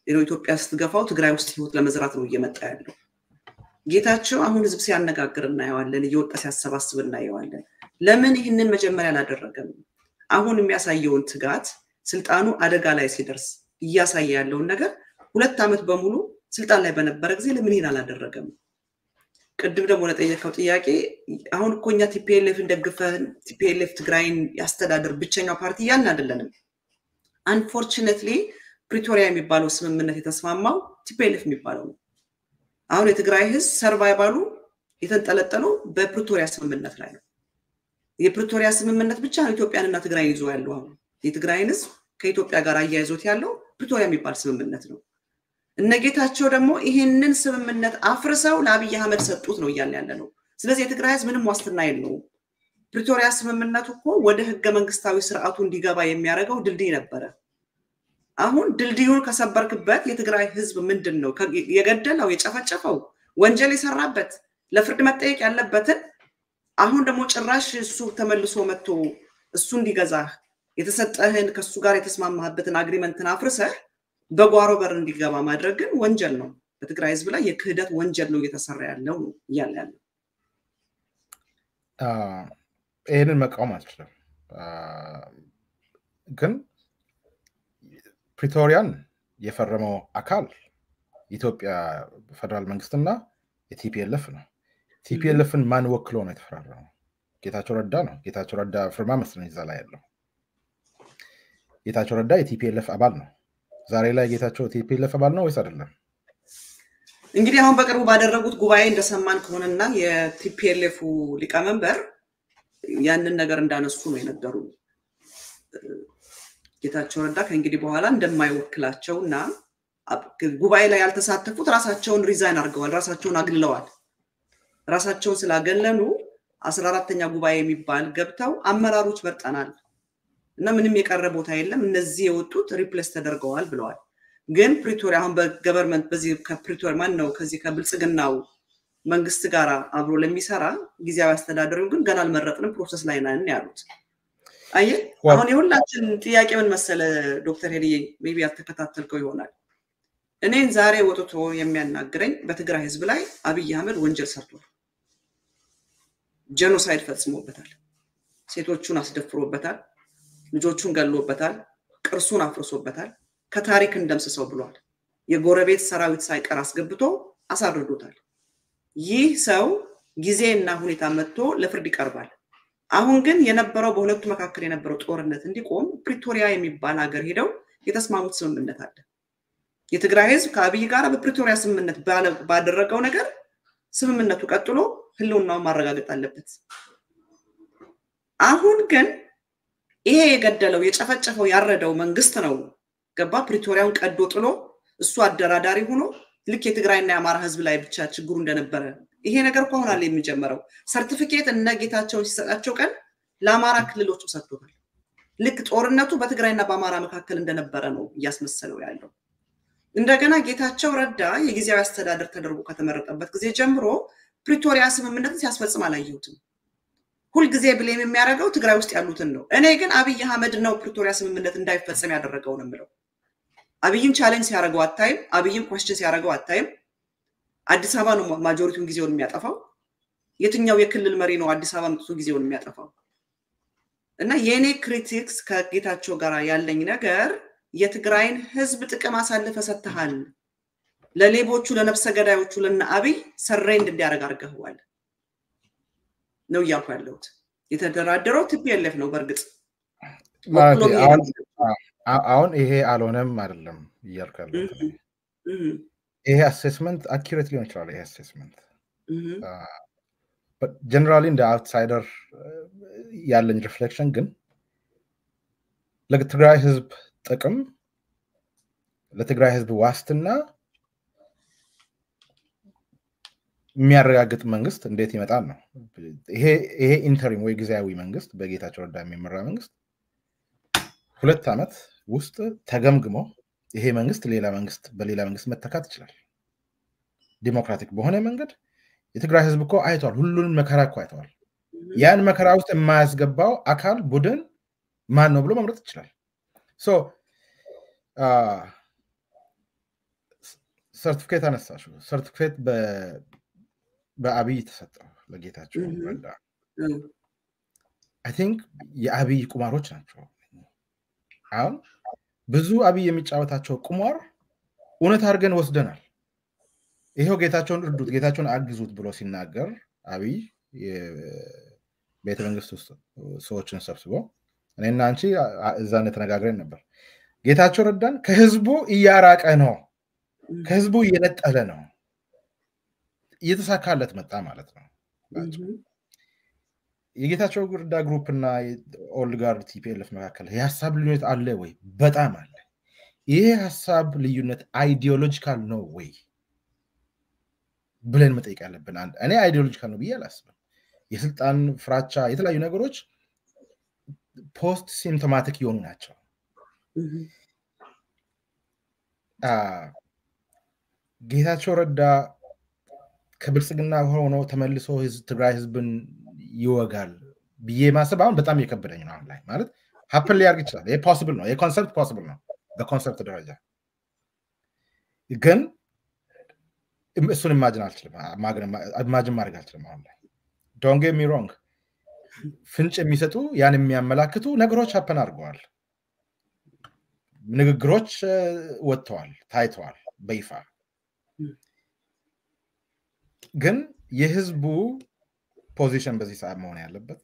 ኢትዮጵያ ስትገፋው ትግራይ ውስጥ ህይወት ለመዝራት ነው እየመጣ ያለው ጌታቸው አሁን ህዝብ ሲያነጋግርና ያዋለን እየወጣ ሲያሰባስብና ያዋለን ለምን ይሄንን መጀመሪያ አላደረገም አሁን የሚያሳየውን ትጋት ስልጣኑ አደጋ ላይ ሲደርስ እያሳየ ያለው ነገር 2 አመት በሙሉ ስልጣን ላይ በነበረ ጊዜ ለምን ይሄን አላደረገም ቅድም ደግሞ ለጠየቀው ጥያቄ አሁን እኮ እኛ ቲፒኤልኤፍ እንደግፈን ቲፒኤልኤፍ ትግራይን ያስተዳድር ብቸኛው ፓርቲ ያን አይደለንም አንፎርቹኔትሊ ፕሪቶሪያ የሚባለው ስምምነት የተስማማው ቲፒኤልኤፍ የሚባለው ነው አሁን የትግራይ ህዝብ ሰርቫይቫሉ የተንጠለጠለው በፕሪቶሪያ ስምምነት ላይ ነው የፕሪቶሪያ ስምምነት ብቻ ነው ኢትዮጵያንና ትግራይን ይዞ ያለው አሁን የትግራይን ህዝብ ከኢትዮጵያ ጋር አያይዞት ያለው ፕሪቶሪያ የሚባል ስምምነት ነው እነጌታቸው ደግሞ ይሄንን ስምምነት አፍርሰው ለአብይ አህመድ ሰጡት ነው ይያለ ነው ስለዚህ የትግራይ ህዝብ ምንም ዋስትና የለውም ፕሪቶሪያ ስምምነቱ እኮ ወደ ህገ መንግስታዊ ስርዓቱ እንዲገባ የሚያደርገው ድልድይ ነበር አሁን ድልድዩን ከሰበርክበት የትግራይ ህዝብ ምንድነው የገደለው የጨፈጨፈው ወንጀል የሰራበት ለፍርድ መጠየቅ ያለበትን አሁን ደግሞ ጭራሽ እሱ ተመልሶ መጥቶ እሱ እንዲገዛህ የተሰጠህን ከሱ ጋር የተስማማህበትን አግሪመንትን አፍርሰህ በጓሮ በር እንዲገባ ማድረግ ግን ወንጀል ነው በትግራይ ህዝብ ላይ የክህደት ወንጀል ነው እየተሰራ ያለው ይያለ ያለው ይሄንን መቃወም አልችልም ግን ፕሪቶሪያን የፈረመው አካል ኢትዮጵያ ፌደራል መንግስትና የቲፒኤልኤፍ ነው ቲፒኤልኤፍን ማን ወክሎ ነው የተፈራረመው ጌታቸው ረዳ ነው ጌታቸው ረዳ ፍርማ መስለኝ እዛ ላይ ያለው ጌታቸው ረዳ የቲፒኤልኤፍ አባል ነው ዛሬ ላይ ጌታቸው ቲፒኤልኤፍ አባል ነው ወይስ አይደለም እንግዲህ አሁን በቅርቡ ባደረጉት ጉባኤ እንደሰማን ከሆነና የቲፒኤልኤፍ ሊቀመንበር ያንን ነገር እንዳነሱ ነው የነገሩ ጌታቸው ረዳ ከእንግዲህ በኋላ እንደማይወክላቸውና ጉባኤ ላይ ያልተሳተፉት ራሳቸውን ሪዛይን አድርገዋል ራሳቸውን አግልለዋል ራሳቸውን ስላገለሉ 14ኛ ጉባኤ የሚባል ገብተው አመራሮች መርጠናል እና ምንም የቀረ ቦታ የለም እነዚህ የወጡት ሪፕሌስ ተደርገዋል ብለዋል ግን ፕሪቶሪያ አሁን በገቨርንመንት በዚህ ከፕሪቶሪያ ማን ነው ከዚህ ከብልጽግናው መንግስት ጋር አብሮ ለሚሰራ ጊዜያዊ አስተዳደሩን ግን ገና አልመረጥንም ፕሮሰስ ላይ ነን ያሉት አየ አሁን የሁላችን ጥያቄ ምን መሰለ ዶክተር ሄሊ ሜቢ አተከታተልከው ይሆናል እኔን ዛሬ ወጥቶ የሚያናግረኝ በትግራይ ህዝብ ላይ አብይ አህመድ ወንጀል ሰርቷል ጄኖሳይድ ፈጽሞበታል ሴቶቹን አስደፍሮበታል ልጆቹን ገሎበታል ቅርሱን አፍርሶበታል ከታሪክ እንደምስሰው ብሏል የጎረቤት ሰራዊት ሳይቀር አስገብቶ አሳርዶታል ይህ ሰው ጊዜና ሁኔታ መጥቶ ለፍርድ ይቀርባል አሁን ግን የነበረው በሁለቱ መካከል የነበረው ጦርነት እንዲቆም ፕሪቶሪያ የሚባል ሀገር ሄደው የተስማሙት ስምምነት አለ የትግራይ ህዝብ ከአብይ ጋር በፕሪቶሪያ ስምምነት ባደረገው ነገር ስምምነቱ ቀጥሎ ህልውናው ማረጋገጥ አለበት አሁን ግን ይሄ የገደለው የጨፈጨፈው ያረደው መንግስት ነው ገባ ፕሪቶሪያውን ቀዶ ጥሎ እሱ አደራዳሪ ሆኖ ልክ የትግራይና የአማራ ህዝብ ላይ ብቻ ችግሩ እንደነበረ ይሄ ነገር ቆሆና ላይ የሚጀምረው ሰርቲፊኬት እና ጌታቸው ሲሰጣቸው ቀን ለአማራ ክልሎች ሰጥቷል ልክ ጦርነቱ በትግራይና በአማራ መካከል እንደነበረ ነው ያስመሰለው ያለው እንደገና ጌታቸው ረዳ የጊዜያዊ አስተዳደር ተደርጎ ከተመረጠበት ጊዜ ጀምሮ ፕሪቶሪያ ስምምነትን ሲያስፈጽም አላየሁትም ሁሉ ጊዜ ብሌም የሚያደርገው ትግራይ ውስጥ ያሉትን ነው እኔ ግን አብይ አህመድ ነው ፕሪቶሪያ ስምምነት እንዳይፈጸም ያደረገው ነው ማለት አብይን ቻሌንጅ ሲያደርገው አታይም አብይን ኳስቸን ሲያደርገው አታይም አዲስ አበባ ነው ማጆሪቲውን ጊዜውን የሚያጠፋው የትኛው የክልል መሪ ነው አዲስ አበባ መጥቶ ጊዜውን የሚያጠፋው እና የኔ ክሪቲክስ ከጌታቸው ጋር ያለኝ ነገር የትግራይን ህዝብ ጥቅም አሳልፈ ሰጥተሃል ለሌቦቹ ለነፍሰ ገዳዮቹ ለና አብይ ሰሬንድ እንዲያደርግ አርገዋል ነው ያቋለውት የተደራደረው ቲፒኤልኤፍ ነው በርግጥ አሁን ይሄ አልሆነም አይደለም ይያልካለው ይሄ አሴስመንት አኪዩሬትሊ ነው ይችላል ይሄ አሴስመንት but generally in the outsider ያለኝ ሪፍሌክሽን ግን ለትግራይ ህዝብ ጥቅም ለትግራይ ህዝብ ዋስትና የሚያረጋግጥ መንግስት እንዴት ይመጣል ነው ይሄ ኢንተሪም ወይ ጊዜያዊ መንግስት በጌታቸው ረዳ የሚመራ መንግስት 2 አመት ውስጥ ተገምግሞ ይሄ መንግስት በሌላ መንግስት መተካት ይችላል ዲሞክራቲክ በሆነ መንገድ የትግራይ ህዝብ እኮ አይቷል ሁሉንም መከራ እኮ አይቷል ያን መከራ ውስጥ የማያስገባው አካል ቡድን ማን ነው ብሎ መምረጥ ይችላል ሶ ሰርቲፊኬት አነሳሹ ሰርቲፊኬት በአብይ ተሰጠው ለጌታቸው ረዳ I think የአብይ ቁማሮች ናቸው አሁን ብዙ አብይ የሚጫወታቸው ቁማር እውነት አድርገን ወስደናል ይሄው ጌታቸውን እርዱት ጌታቸውን አግዙት ብሎ ሲናገር አብይ የቤተ መንግስት ውስጥ ሰዎችን ሰብስቦ እኔና አንቺ እዛን ተነጋግረን ነበር ጌታቸው ረዳን ከህዝቡ እያራቀ ነው ከህዝቡ እየነጠለ ነው እየተሳካለት መጣ ማለት ነው የጌታቸው ረዳ ግሩፕ እና ኦልድ ጋርድ ቲፒኤልኤፍ መካከል የሐሳብ ልዩነት አለ ወይ በጣም አለ ይሄ ሐሳብ ልዩነት አይዲዮሎጂካል ነው ወይ ብለን መጠየቅ ያለብን አንድ እኔ አይዲዮሎጂካል ነው ብያላስብ የስልጣን ፍራቻ የተለያዩ ነገሮች ፖስት ሲምፕቶማቲክ የሆኑ ናቸው ጌታቸው ረዳ ከብልጽግና ሆኖ ተመልሶ ትግራይ ህዝብን ይወጋል ብዬ ማሰብ አሁን በጣም የከበደኝ ነው አሁን ላይ ማለት ሀፕን ሊያርግ ይችላል ይሄ ፖሲብል ነው የኮንሰፕት ፖሲብል ነው በኮንሰፕት ደረጃ ግን እሱን ኢማጂን አልችልም ኢማጂን ማድረግ አልችልም አሁን ላይ don't get me wrong ፍንጭ የሚሰጡ ያን የሚያመላክቱ ነገሮች ሀፕን አድርገዋል ንግግሮች ወጥተዋል ታይተዋል በይፋ ግን የህዝቡ ፖዚሽን በዚህ ሰዓት መሆን ያለበት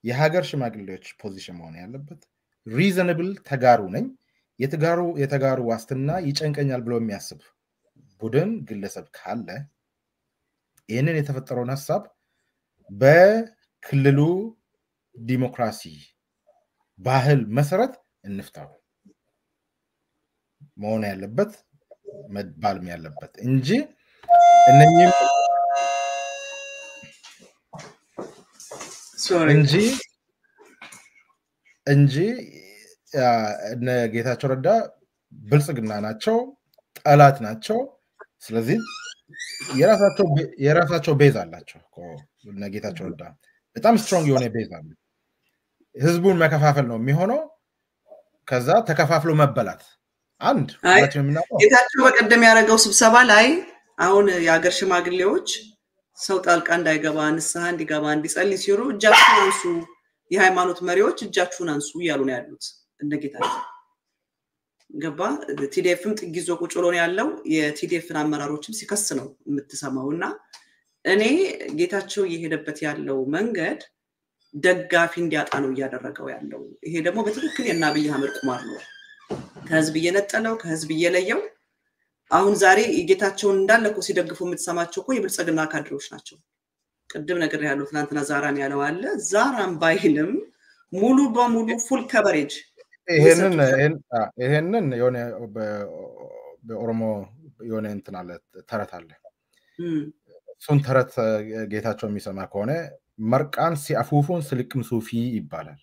የሀገር ሽማግሌዎች ፖዚሽን መሆን ያለበት ሪዘነብል ተጋሩ ነኝ የተጋሩ ዋስትና ይጨንቀኛል ብሎ የሚያስብ ቡድን ግለሰብ ካለ ይሄንን የተፈጠረውን ሐሳብ በክልሉ ዲሞክራሲ ባህል መሰረት እንፍታው መሆን ያለበት መባልም ያለበት እንጂ እነኚህ እንጂ ጌታቸው ረዳ ብልጽግና ናቸው ጠላት ናቸው ስለዚህ የራሳቸው ቤዝ አላቸው ጌታቸው ረዳ በጣም ስትሮንግ የሆነ ቤዝ አለ ህዝቡን መከፋፈል ነው የሚሆነው ከዛ ተከፋፍሎ መበላት አንድ ጌታቸው በቀደም ያደረገው ስብሰባ ላይ አሁን የሀገር ሽማግሌዎች ሰው ጣልቃ እንዳይገባ ንስሐ እንዲገባ እንዲጸልይ ሲሩ እጃችሁን አንሱ የሃይማኖት መሪዎች እጃችሁን አንሱ እያሉ ነው ያሉት እንደጌታቸው ገባ ቲዲኤፍም ጥጊዞ ቁጭ ብሎ ነው ያለው የቲዲኤፍን አመራሮችም ሲከስ ነው የምትሰማውና እኔ ጌታቸው እየሄደበት ያለው መንገድ ደጋፊ እንዲያጣ ነው እያደረገው ያለው ይሄ ደግሞ በትክክል የናብይ አህመድ ቁማር ነው ከህዝብ እየነጠለው ከህዝብ እየለየው አሁን ዛሬ ጌታቸውን እንዳለኩ ሲደግፉ የምትሰማቸው እኮ የብልጽግና ካድሬዎች ናቸው ቅድም ነገር ያለው ትናንትና ዛራን ያለው አለ ዛራን ባይልም ሙሉ በሙሉ ፉል ከቨሬጅ ይሄንን የሆነ በኦሮሞ የሆነ እንትን አለ ተረት አለ ሱን ተረት ጌታቸው የሚሰማ ከሆነ መርቃን ሲአፉፉን ስልቅም ሱፊ ይባላል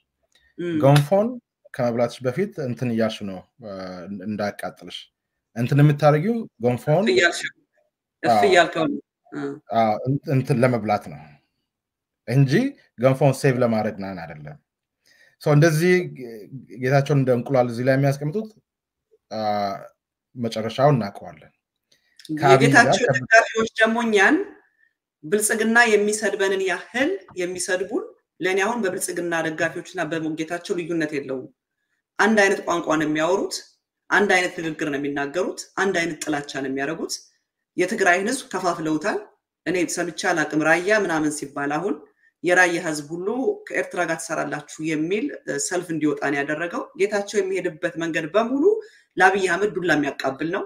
ገንፎን ከመብላትሽ በፊት እንትን ያሽ ነው እንዳያቃጥልሽ እንትን የምታረጊው ገንፎን እፍያልከው እንትን ለመብላት ነው እንጂ ገንፎን ሴቭ ለማድረግ ናን አይደለም ሶ እንደዚህ ጌታቸውን እንደ እንቁላል እዚህ ላይ የሚያስቀምጡት መጨረሻውን እናቀዋለን የጌታቸው ደጋፊዎች ደግሞ እኛን ብልጽግና የሚሰድበንን ያህል የሚሰድቡን ለኔ አሁን በብልጽግና ደጋፊዎችና በጌታቸው ልዩነት የለውም አንድ አይነት ቋንቋ ነው የሚያወሩት አንድ አይነት ንግግር ነው የሚናገሩት አንድ አይነት ጥላቻ ነው የሚያደርጉት የትግራይን ህዝብ ከፋፍለውታል እኔ ሰምቻለሁ አቅም ራያ ምናምን ሲባል አሁን የራያ ህዝብ ሁሉ ከኤርትራ ጋር ተሰራላችሁ የሚል ሰልፍ እንዲወጣን ያደረገው ጌታቸው የሚሄድበት መንገድ በሙሉ ለአብይ አህመድ ዱላ የሚያቃብል ነው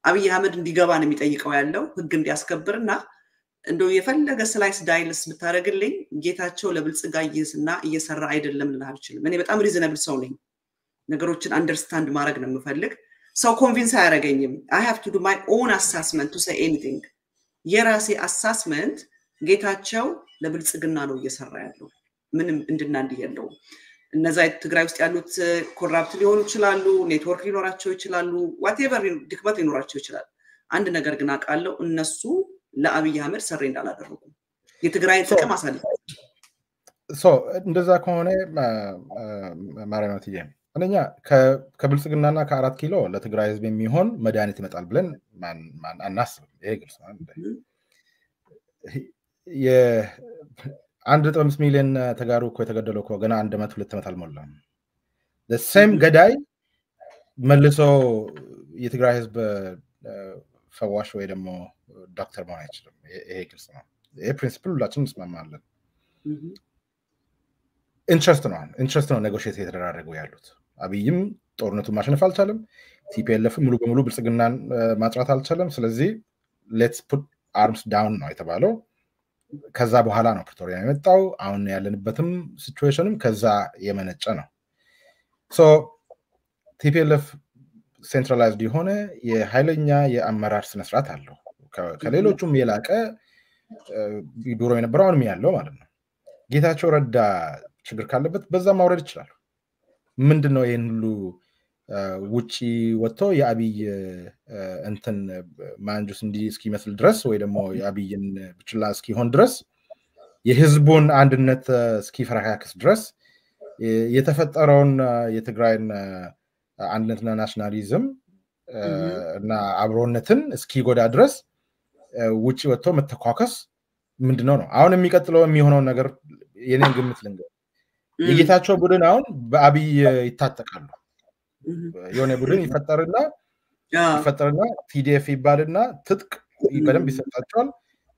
አብይ አህመድ እንዲገባ ነው የሚጠይቀው ያለው ህግ እንዲያስከብርና እንደው የፈለገ ስላይስ ዳይልስ ብታረግልኝ ጌታቸው ለብልጽጋይስና እየሰራ አይደለም ልልህ አልችልም እኔ በጣም ሪዝነብል ሰው ነኝ ነገሮችን አንደርስታንድ ማድረግ ነው የምፈልግ ሰው ኮንቪንስ አያረገኝም I have to do my own assessment to say anything የራሴ አሳስመንት ጌታቸው ለብልጽግና ነው እየሰራ ያለው ምንም እንድናንድ ይያለው እነዛ ትግራይ ውስጥ ያሉት ኮራፕት ሊሆኑ ይችላሉ ኔትወርክ ሊኖራቸው ይችላሉ whatever ድክመት ሊኖራቸው ይችላል አንድ ነገር ግን አቃለው እነሱ ለአብይ አህመድ ሰሬ እንዳላደረጉ የትግራይ ጥቅም አሳልፈው ሶ እንደዛ ከሆነ ማራናትዬ አንደኛ ከብልጽግናና ከ4 ኪሎ ለትግራይ ህዝብ የሚሆን መድኃኒት ይመጣል ብለን ማን አናስብ ይሄ ግልጽ ነው የ1.5 ሚሊዮን ተጋሩ እኮ የተገደለው እኮ ገና 102 ዓመት አልሞላም the same ገዳይ መልሶ የትግራይ ህዝብ ፈዋሽ ወይ ደግሞ ዶክተር መሆን አይችልም ይሄ ግልጽ ነው ይሄ ፕሪንሲፕል ሁላችንም እንስማማለን ኢንትረስት ነው ኔጎሽየት የተደረጉ ያሉት አብይም ጦርነቱን ማሸነፍ አልቻለም ቲፒኤልኤፍ ሙሉ በሙሉ ብልጽግናን ማጥራት አልቻለም ስለዚህ ሌትስ ፑት አርምስ ዳውን ነው የተባለው ከዛ በኋላ ነው ፕሪቶሪያ የመጣው አሁን ያለንበትም ሲቹዌሽንም ከዛ የመነጨ ነው ሶ ቲፒኤልኤፍ ሴንትራላይዝድ የሆነ የኃይለኛ የአመራር ስነስርዓት አለው ከሌሎቹም የላቀ ዱሮ የነበረው አሁንም ያለው ማለት ነው ጌታቸው ረዳ ችግር ካለበት በዛ ማውረድ ይችላል ምንድነው ይሄን ሁሉ ውጪ ወጥቶ የአብይ እንትን ማንጁስ እንዲ እስኪመስል ድረስ ወይ ደግሞ የአብይን ብቻላ እስኪሆን ድረስ የህዝቡን አንድነት እስኪፈራካክስ ድረስ የተፈጠረውን የትግራይን አንድነትና ናሽናሊዝም እና አብሮነትን እስኪጎዳ ድረስ ውጪ ወጥቶ መተኳከስ ምንድነው ነው አሁን የሚቀጥለው የሚሆነው ነገር የኔን ግምት ልንገር የጌታቸው ቡድን አሁን በአብይ ይታጠቃሉ የሆነ ቡድን ይፈጠርና ቲዲኤፍ ይባልና ትጥቅ በደንብ ይሰጣቸዋል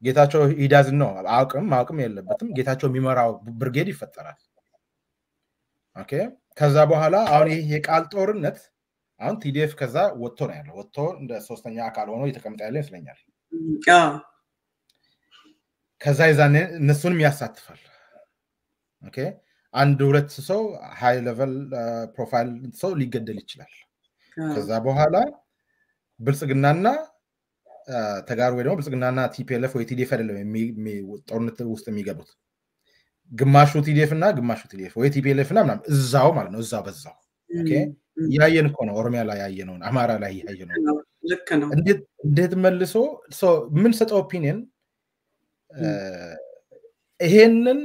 ጌታቸው ሂዳዝ ነው አውቅም የለበትም ጌታቸው የሚመራው ብርጌድ ይፈጠራል ኦኬ ከዛ በኋላ አሁን ይሄ የቃል ጦርነት አሁን ቲዲኤፍ ከዛ ወጥቶ ነው ያለው ወጥቶ እንደ ሶስተኛ አካል ሆኖ የተቀመጠ ያለ ይመስለኛል ከዛ ይዛኔ እነሱንም ያሳትፋል ኦኬ አንድ ሁለት ሰው ሃይ ሌቨል ፕሮፋይል ሰው ሊገደል ይችላል ከዛ በኋላ ብልጽግናና ተጋሩ ወይ ደግሞ ብልጽግናና ቲፒኤልኤፍ ወይ ቲዲኤፍ አይደለም ጦርነት ውስጥ የሚገቡት ግማሹ ቲዲኤፍ እና ግማሹ ቲዲኤፍ ወይ ቲፒኤልኤፍ እና ምናምን እዛው ማለት ነው እዛው በዛው ኦኬ ያየን እኮ ነው ኦሮሚያ ላይ ያየነው አማራ ላይ ያየነው ልክ ነው እንዴት መልሶ ምን ሰጠው ኦፒኒየን ይሄንን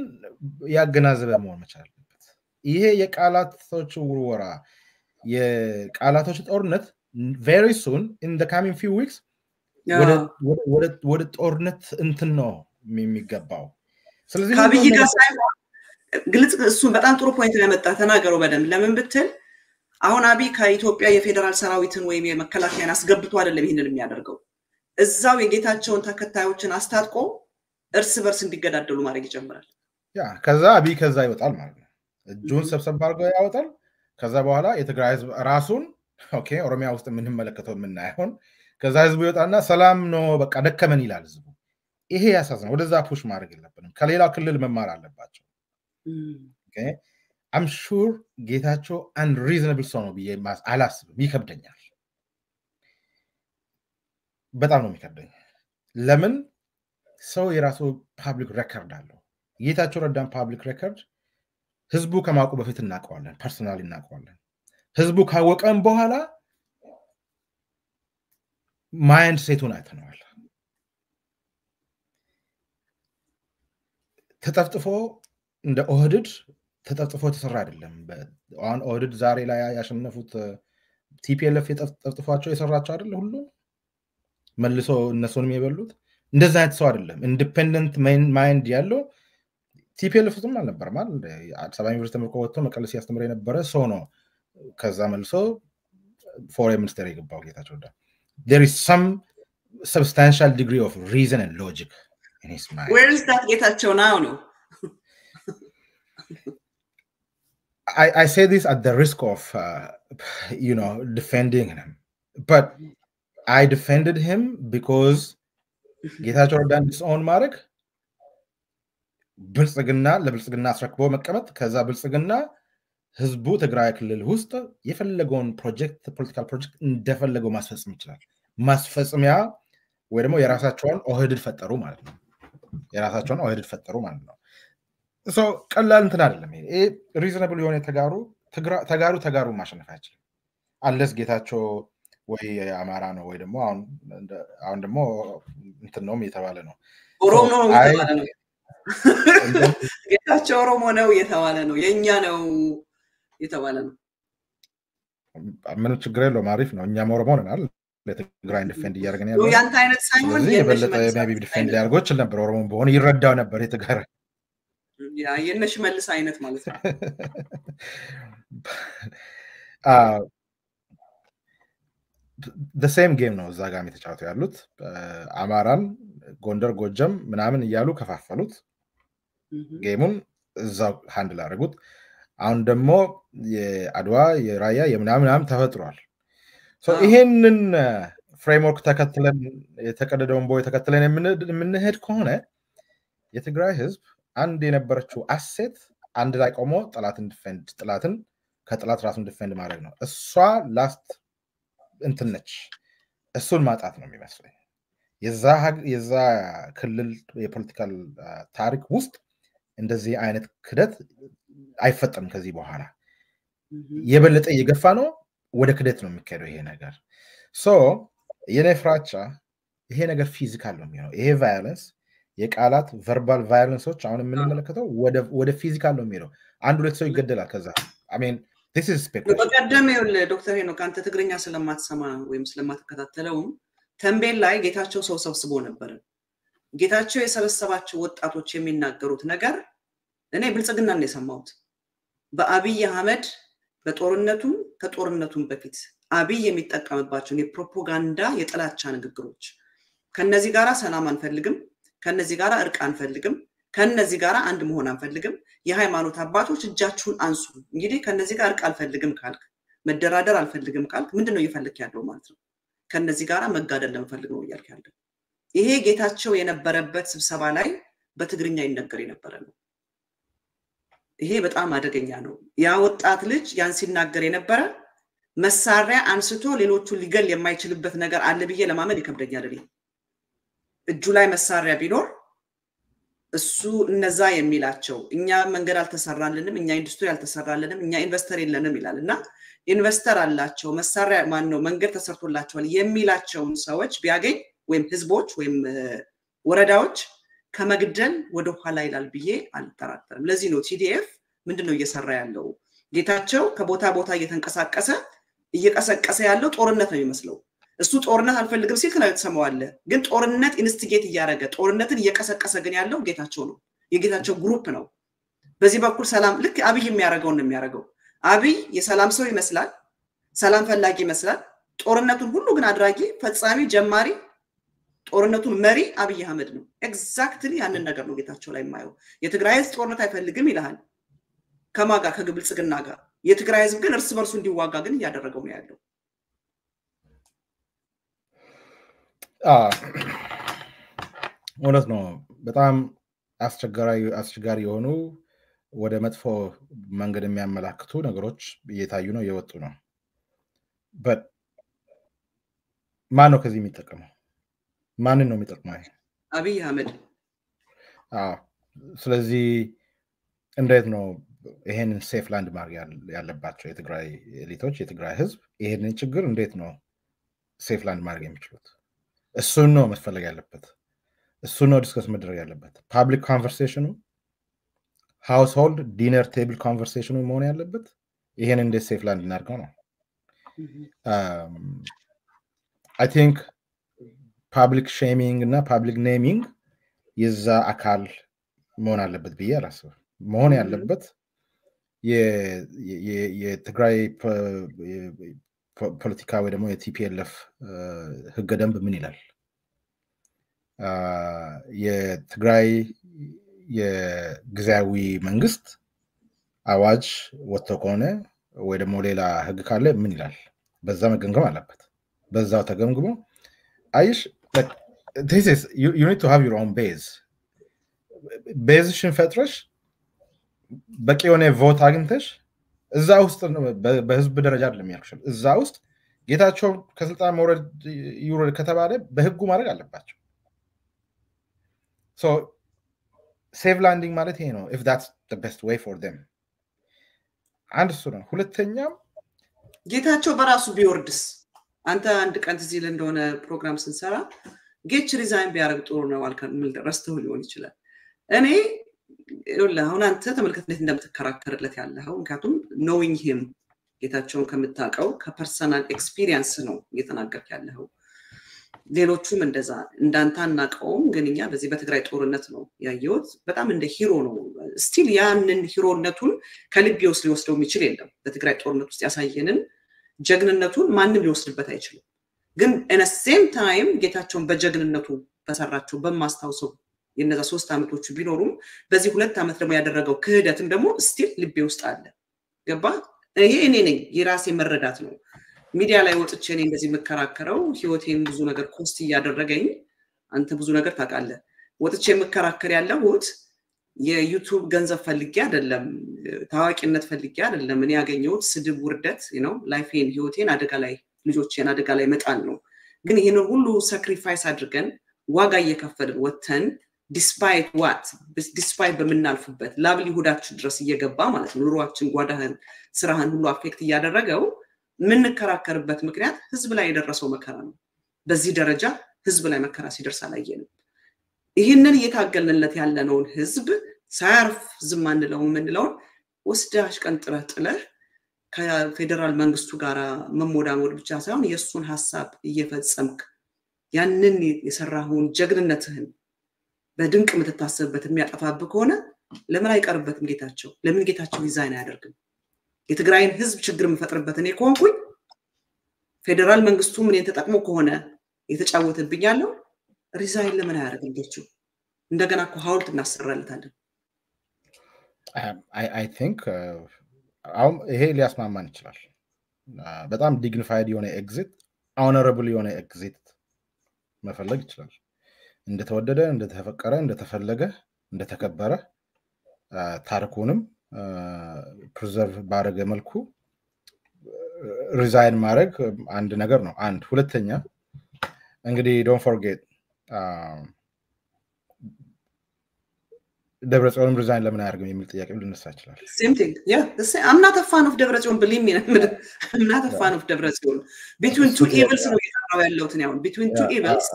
ያገናዘበ መሆን መቻል አለበት ይሄ የቃላቶች ውርወራ የቃላቶች ጦርነት very soon in the coming few weeks ወደ ጦርነት እንትን ነው የሚገባው ስለዚህ ከአብይ ጋር ሳይሆን ግልጽ እሱን በጣም ጥሩ ፖይንት ላይ መጣ ተናገረው በደንብ ለምን ብትል አሁን አብይ ከኢትዮጵያ የፌደራል ሰራዊትን ወይም የመከላከያን አስገብቶ አይደለም ይሄንን የሚያደርገው እዛው የጌታቸውን ተከታዮችን አስታጥቆ እርስ በርስ እንዲገዳደሉ ማድረግ ይጀምራል ያ ከዛ አብይ ከዛ ይወጣል ማለት ነው እጁን ሰብሰብ አድርጎ ያወጣል ከዛ በኋላ የትግራይ ህዝብ ራሱን ኦኬ ኦሮሚያ ውስጥ ምንም መለከተው ምናይሆን ከዛ ህዝቡ ይወጣና ሰላም ነው በቃ ደከመን ይላል ህዝቡ ይሄ ያሳዝነው ወደዛ ፑሽ ማድረግ የለብንም ከሌላው ክልል መማር አለባቸው ኦኬ I'm sure ጌታቸው unreasonable ሰው ነው ብዬ አላስብም ይከብደኛል በጣም ነው የሚከብደኝ ለምን ሰው የራሱ ፐብሊክ ሬከርድ አለው ጌታቸው ረዳን ፐብሊክ ሬከርድ ህዝቡ ከማውቁ በፊት እናቀዋለን ፐርሰናሊ እናቀዋለን ህዝቡ ካወቀን በኋላ ማይንድ ሴቱን አይተነዋል ተጠፍጥፎ እንደ ኦህድድ ተጠፍጥፎ ተሰራ አይደለም አሁን ኦህድድ ዛሬ ላይ ያሸነፉት ቲፒኤልኤፍ ተጠፍጥፏቸው የሰራቸው አይደለ ሁሉ መልሶ እነሱንም የበሉት እንደዛ አይነት ሰው አይደለም ኢንዲፔንደንት ማይንድ ያለው ቲፒኤልኤፍ ውስጥም አልነበረም አይደል አዲስ አበባ ዩኒቨርሲቲ ተመርቆ ወጥቶ መቀሌ ሲያስተምር የነበረ ሰው ነው ከዛ መልሶ ፎሬን ሚኒስተር የገባው ጌታቸው ረዳ there is some substantial degree of reason and logic in his mind where is that ጌታቸው now no I say this at the risk of defending him but I defended him because ጌታቸው ረዳን ዲስኦን ማድረግ ብልጽግና ለብልጽግና አስረክቦ መቀመጥ ከዛ ብልጽግና ህዝቡ ትግራይ ክልል ውስጥ የፈለገውን ፕሮጀክት ፖለቲካል ፕሮጀክት እንደፈለገው ማስፈጸም ይችላል ማስፈጸሚያ ወይ ደግሞ የራሳቸውን ኦህድድ ፈጠሩ ማለት ነው የራሳቸውን ኦህድድ ፈጠሩ ማለት ነው so ቀላል እንትን አይደለም ይሄ ሪዝነብል የሆነ ተጋሩ ማሸነፍ አይችልም አንለስ ጌታቸው ወይ አማራ ነው ወይ ደግሞ አሁን ደግሞ እንትን ነው የተባለ ነው ኦሮሞ ነው የተባለ ነው ጌታቸው ኦሮሞ ነው የተባለ ነው የኛ ነው የተባለ ነው ምን ችግር የለውም አሪፍ ነው እኛም ኦሮሞ ነን አይደል ለትግራይ ዲፌንድ እያደረገን ያለው ያንተ አይነት ሳይሆን የበለጠ ሜቢ ዲፌንድ ሊያደርገው ይችላል ነበር ኦሮሞ በሆነ ይረዳው ነበር የትግራይ ያ የነሽ መልስ አይነት ማለት ነው the same game ነው እዛ ጋር የተጫወቱ ያሉት አማራን ጎንደር ጎጀም ምናምን እያሉ ከፋፈሉት ጌሙን እዛው ሃንድል አደረጉት አሁን ደግሞ የአድዋ የራያ የምናምን ተፈጥሯል ሶ ይሄንን ፍሬምወርክ ተከትለን የተቀደደውን ቦይ ተከትለን የምንሄድ ከሆነ የትግራይ ህዝብ አንድ የነበረችው አሴት አንድ ላይ ቆሞ ጠላትን ከጠላት ራሱን ዲፌንድ ማድረግ ነው እሷ ላስት እንትነች እሱን ማጣት ነው የሚመስለኝ የዛ ክልል የፖለቲካል ታሪክ ውስጥ እንደዚህ አይነት ክደት አይፈጠም ከዚህ በኋላ የበለጠ የገፋ ነው ወደ ክደት ነው የሚካሄደው ይሄ ነገር ሶ የነፍራቻ ይሄ ነገር ፊዚካል ነው የሚሆነው ይሄ ቫዮለንስ የቃላት ቨርባል ቫዮለንሶች አሁን የምንመለከተው ወደ ፊዚካል ነው የሚሄደው አንድ ሁለት ሰው ይገደላል ከዛ I mean this is speculation በቀደም ይኸውልህ ዶክተር ሄኖክ አንተ ትግርኛ ስለማትሰማ ወይም ስለማትከታተለው ተንቤል ላይ ጌታቸው ሰው ሰብስቦ ነበር ጌታቸው የሰበሰባቸው ወጣቶች የሚናገሩት ነገር እኔ ብልጽግና ነው የሰማሁት በአብይ አህመድ በጦርነቱም ከጦርነቱም በፊት አብይ የሚጠቀምባቸው የፕሮፓጋንዳ የጥላቻ ንግግሮች ከነዚህ ጋራ ሰላም አንፈልግም ከነዚህ ጋራ እርቅ አንፈልግም ከነዚህ ጋራ አንድ መሆን አንፈልግም የሃይማኖት አባቶች እጃችሁን አንሱ እንግዲህ ከነዚህ ጋር እርቅ አንፈልግም ካልክ መደራደር አንፈልግም ካልክ ምንድነው እየፈለክ ያለው ማለት ነው ከነዚህ ጋራ መጋደል ለምፈልግ ነው እያልክ ያለው ይሄ ጌታቸው የነበረበት ስብሰባ ላይ በትግርኛ ይነገር የነበረ ነው ይሄ በጣም አደገኛ ነው ያ ወጣት ልጅ ያን ሲናገር የነበረ መሳሪያ አንስቶ ሌሎቹ ሊገል የማይችልበት ነገር አለ ብዬ ለማመን ይከብደኛል አይደል እጁ ላይ መሳሪያ ቢኖር እሱ እነዛ የሚላቸው እኛ መንገድ አልተሰራልንም እኛ ኢንዱስትሪ አልተሰራልንም እኛ ኢንቨስተር የለንም ይላልና ኢንቨስተር አላቸው መሳሪያ ማን ነው መንገድ ተሰርቶላቸዋል የሚላቸውን ሰዎች ቢያገኝ ወይም ህዝቦች ወይም ወረዳዎች ከመግደል ወደ ኋላ ይላል ብዬ አልተራጠርም ለዚህ ነው TDF ምንድነው እየሰራ ያለው ጌታቸው ከቦታ ቦታ እየተንቀሳቀሰ እየቀሰቀሰ ያለው ጦርነት ነው የሚመስለው እሱ ጦርነት አልፈልግም ሲል ከላይ ተሰማዋለ ግን ጦርነት ኢንስቲጌት ያያረገ ጦርነትን እየቀሰቀሰ ግን ያለው ጌታቸው ነው የጌታቸው ግሩፕ ነው በዚህ በኩል ሰላም ልክ አብይ የሚያረጋው ነው የሚያረጋው አብይ የሰላም ሰው ይመስላል ሰላም ፈላጊ ይመስላል ጦርነቱን ሁሉ ግን አድራጊ ፈጻሚ ጀማሪ ጦርነቱን መሪ አብይ አህመድ ነው ኤግዛክትሊ ያንን ነገር ነው ጌታቸው ላይ የማየው የትግራይ ህዝብ ጦርነት አይፈልግም ይላል ከማጋ ከግብልጽግና ጋር የትግራይ ህዝብ ግን እርስ በርሱ እንዲዋጋ ግን ያደረገው ነው ያለው እውነት ነው በጣም አስቸጋሪ የሆኑ ወደ መጥፎ መንገድ የሚያመላክቱ ነገሮች እየታዩ ነው እየወጡ ነው but ማን ነው ከዚህ የሚጠቀመው ማንን ነው የሚጠቅመው አብይ አህመድ ስለዚህ እንዴት ነው ይሄንን ሴፍ ላንድ ማርክ ያለባቸው የትግራይ ኤሊቶች የትግራይ ህዝብ ይሄንን ችግር እንዴት ነው ሴፍ ላንድ ማርክ የሚችሉት እሱን ነው መፈለግ ያለበት እሱን ነው ዲስከስ መደረግ ያለበት ፐብሊክ ኮንቨርሴሽኑ ሃውስሆልድ ዲነር ቴብል ኮንቨርሴሽኑ መሆን ያለበት ይሄን እንዴት ሴፍ ላንድ እናርገው ነው I think public shaming እና public naming የዛ አካል መሆን አለበት ብዬ አላስብም መሆን ያለበት የትግራይ ፖለቲካ ወይ ደግሞ የቲፒኤልኤፍ ህገ ደንብ ምን ይላል የትግራይ የጊዜያዊ መንግስት አዋጅ ወጥቶ ከሆነ ወይ ደግሞ ሌላ ህግ ካለ ምን ይላል በዛ መገምገም አለበት በዛው ተገምግሞ አይሽ this is you need to have your own base ፈጥረሽ በቂ የሆነ ቮት አግኝተሽ እዛ ውስጥ በህዝብ ደረጃ አይደለም ያልኩሽ እዛ ውስጥ ጌታቸው ከስልጣን መውረድ ይውረድ ከተባለ በህጉ ማድረግ አለባቸው so safe landing ማለት ይሄ ነው if that's the best way for them አንድ እሱ ነው ሁለተኛም ጌታቸው በራሱ ቢወርድስ አንተ አንድ ቀን ትዚል እንደሆነ ፕሮግራም ስንሰራ ጌች ሪዛይን ቢያረግ ጥሩ ነው አልከምል ረስተው ሊሆን ይችላል እኔ አሁን አንተ ተመልከት እንዴት እንደምትከራከርለት ያለው ምክንያቱም knowing him ጌታቸውን ከምታቀው ከፐርሰናል ኤክስፒሪየንስ ነው እየተናገርክ ያለው ሌሎቹም እንደዛ እንዳንተ አናቀውም ግን እኛ በዚህ በትግራይ ጦርነት ነው ያየሁት በጣም እንደ ሂሮ ነው ስቲል ያንን ሂሮነቱን ከልብ ሊወስደው የሚችል የለም በትግራይ ጦርነት ውስጥ ያሳየንን ጀግንነቱን ማንንም ሊወስድበት አይችልም ግን in a same time ጌታቸውን በጀግንነቱ በሰራቸው በማስታውሰው የነዛ 3 አመቶቹ ቢኖሩም በዚህ 2 አመት ደግሞ ያደረገው ክህደትም ደግሞ ስቲል ልቤ ውስጥ አለ ገባ ይሄ እኔ ነኝ የራሴ መረዳት ነው ሚዲያ ላይ ወጥቼ እኔ እንደዚህ መከራከረው ህይወቴን ብዙ ነገር ኮስት ያደረገኝ አንተ ብዙ ነገር ታውቃለህ ወጥቼ መከራከር ያለሁት የዩቲዩብ ገንዘብ ፈልጌ አይደለም ታዋቂነት ፈልጌ አይደለም እኔ ያገኘሁት ስድብ ውርደት ላይፌን ህይወቴን አደጋ ላይ ልጆቼን አደጋ ላይ መጣል ነው ግን ይሄንን ሁሉ ሳክሪፋይስ አድርገን ዋጋ እየከፈልን ወተን despite በመናልፍበት ላብሊሁዳችን ድረስ እየገባ ማለት ነው ኑሯችን ጓዳህን ስራህን ሁሉ አፌክት ያደረገው ምን ከራከርበት ምክንያት ህዝብ ላይ የደረሰው መከራ ነው በዚህ ደረጃ ህዝብ ላይ መከራ ሲደርስ አላየንም ይሄንን እየታገልንለት ያለነውን ህዝብ ሳያርፍ ዝም አንለው ምንለው ወስዳሽ ቀንጥረህ ጥለህ ከፌደራል መንግስቱ ጋር መሞዳሞድ ብቻ ሳይሆን የሱን ሐሳብ እየፈጸምክ ያንን የሰራውን ጀግንነትህን በድንቅ ምትታሰብበት የሚያጠፋብ ከሆነ ለምን አይቀርበትም ጌታቸው ለምን ጌታቸው ዲዛይን አያደርግም የትግራይን ህዝብ ችግር መፈጥርበት እኔ ኮንኩኝ ፌደራል መንግስቱ ምን ተጠቅሞ ከሆነ የተጫወተብኝ ያለው ሪዛይን ለምን አያደርግም ጌታቸው እንደገና እኮ ሐውልት እናሰራለታለን I think አሁን ይሄ ሊያስማማን ይችላል በጣም ዲግኒፋይድ የሆነ ኤግዚት ሆኖረብል የሆነ ኤግዚት መፈለግ ይችላል እንደተወደደ እንደተፈቀረ እንደተፈለገ እንደተከበረ ታሪኩንም ፕሪዘርቭ ባረገ መልኩ ሪዛይን ማድረግ አንድ ነገር ነው አንድ ሁለተኛ እንግዲህ don't forget ደብረጽዮን ሪዛይን ለምን አያርግም የሚል ጥያቄ ልነሳ ይችላል same thing yeah I'm not a fan of ደብረጽዮን believe me I'm not a fan of ደብረጽዮን between two evils ነው እየተራው ያለውት ነው between two evils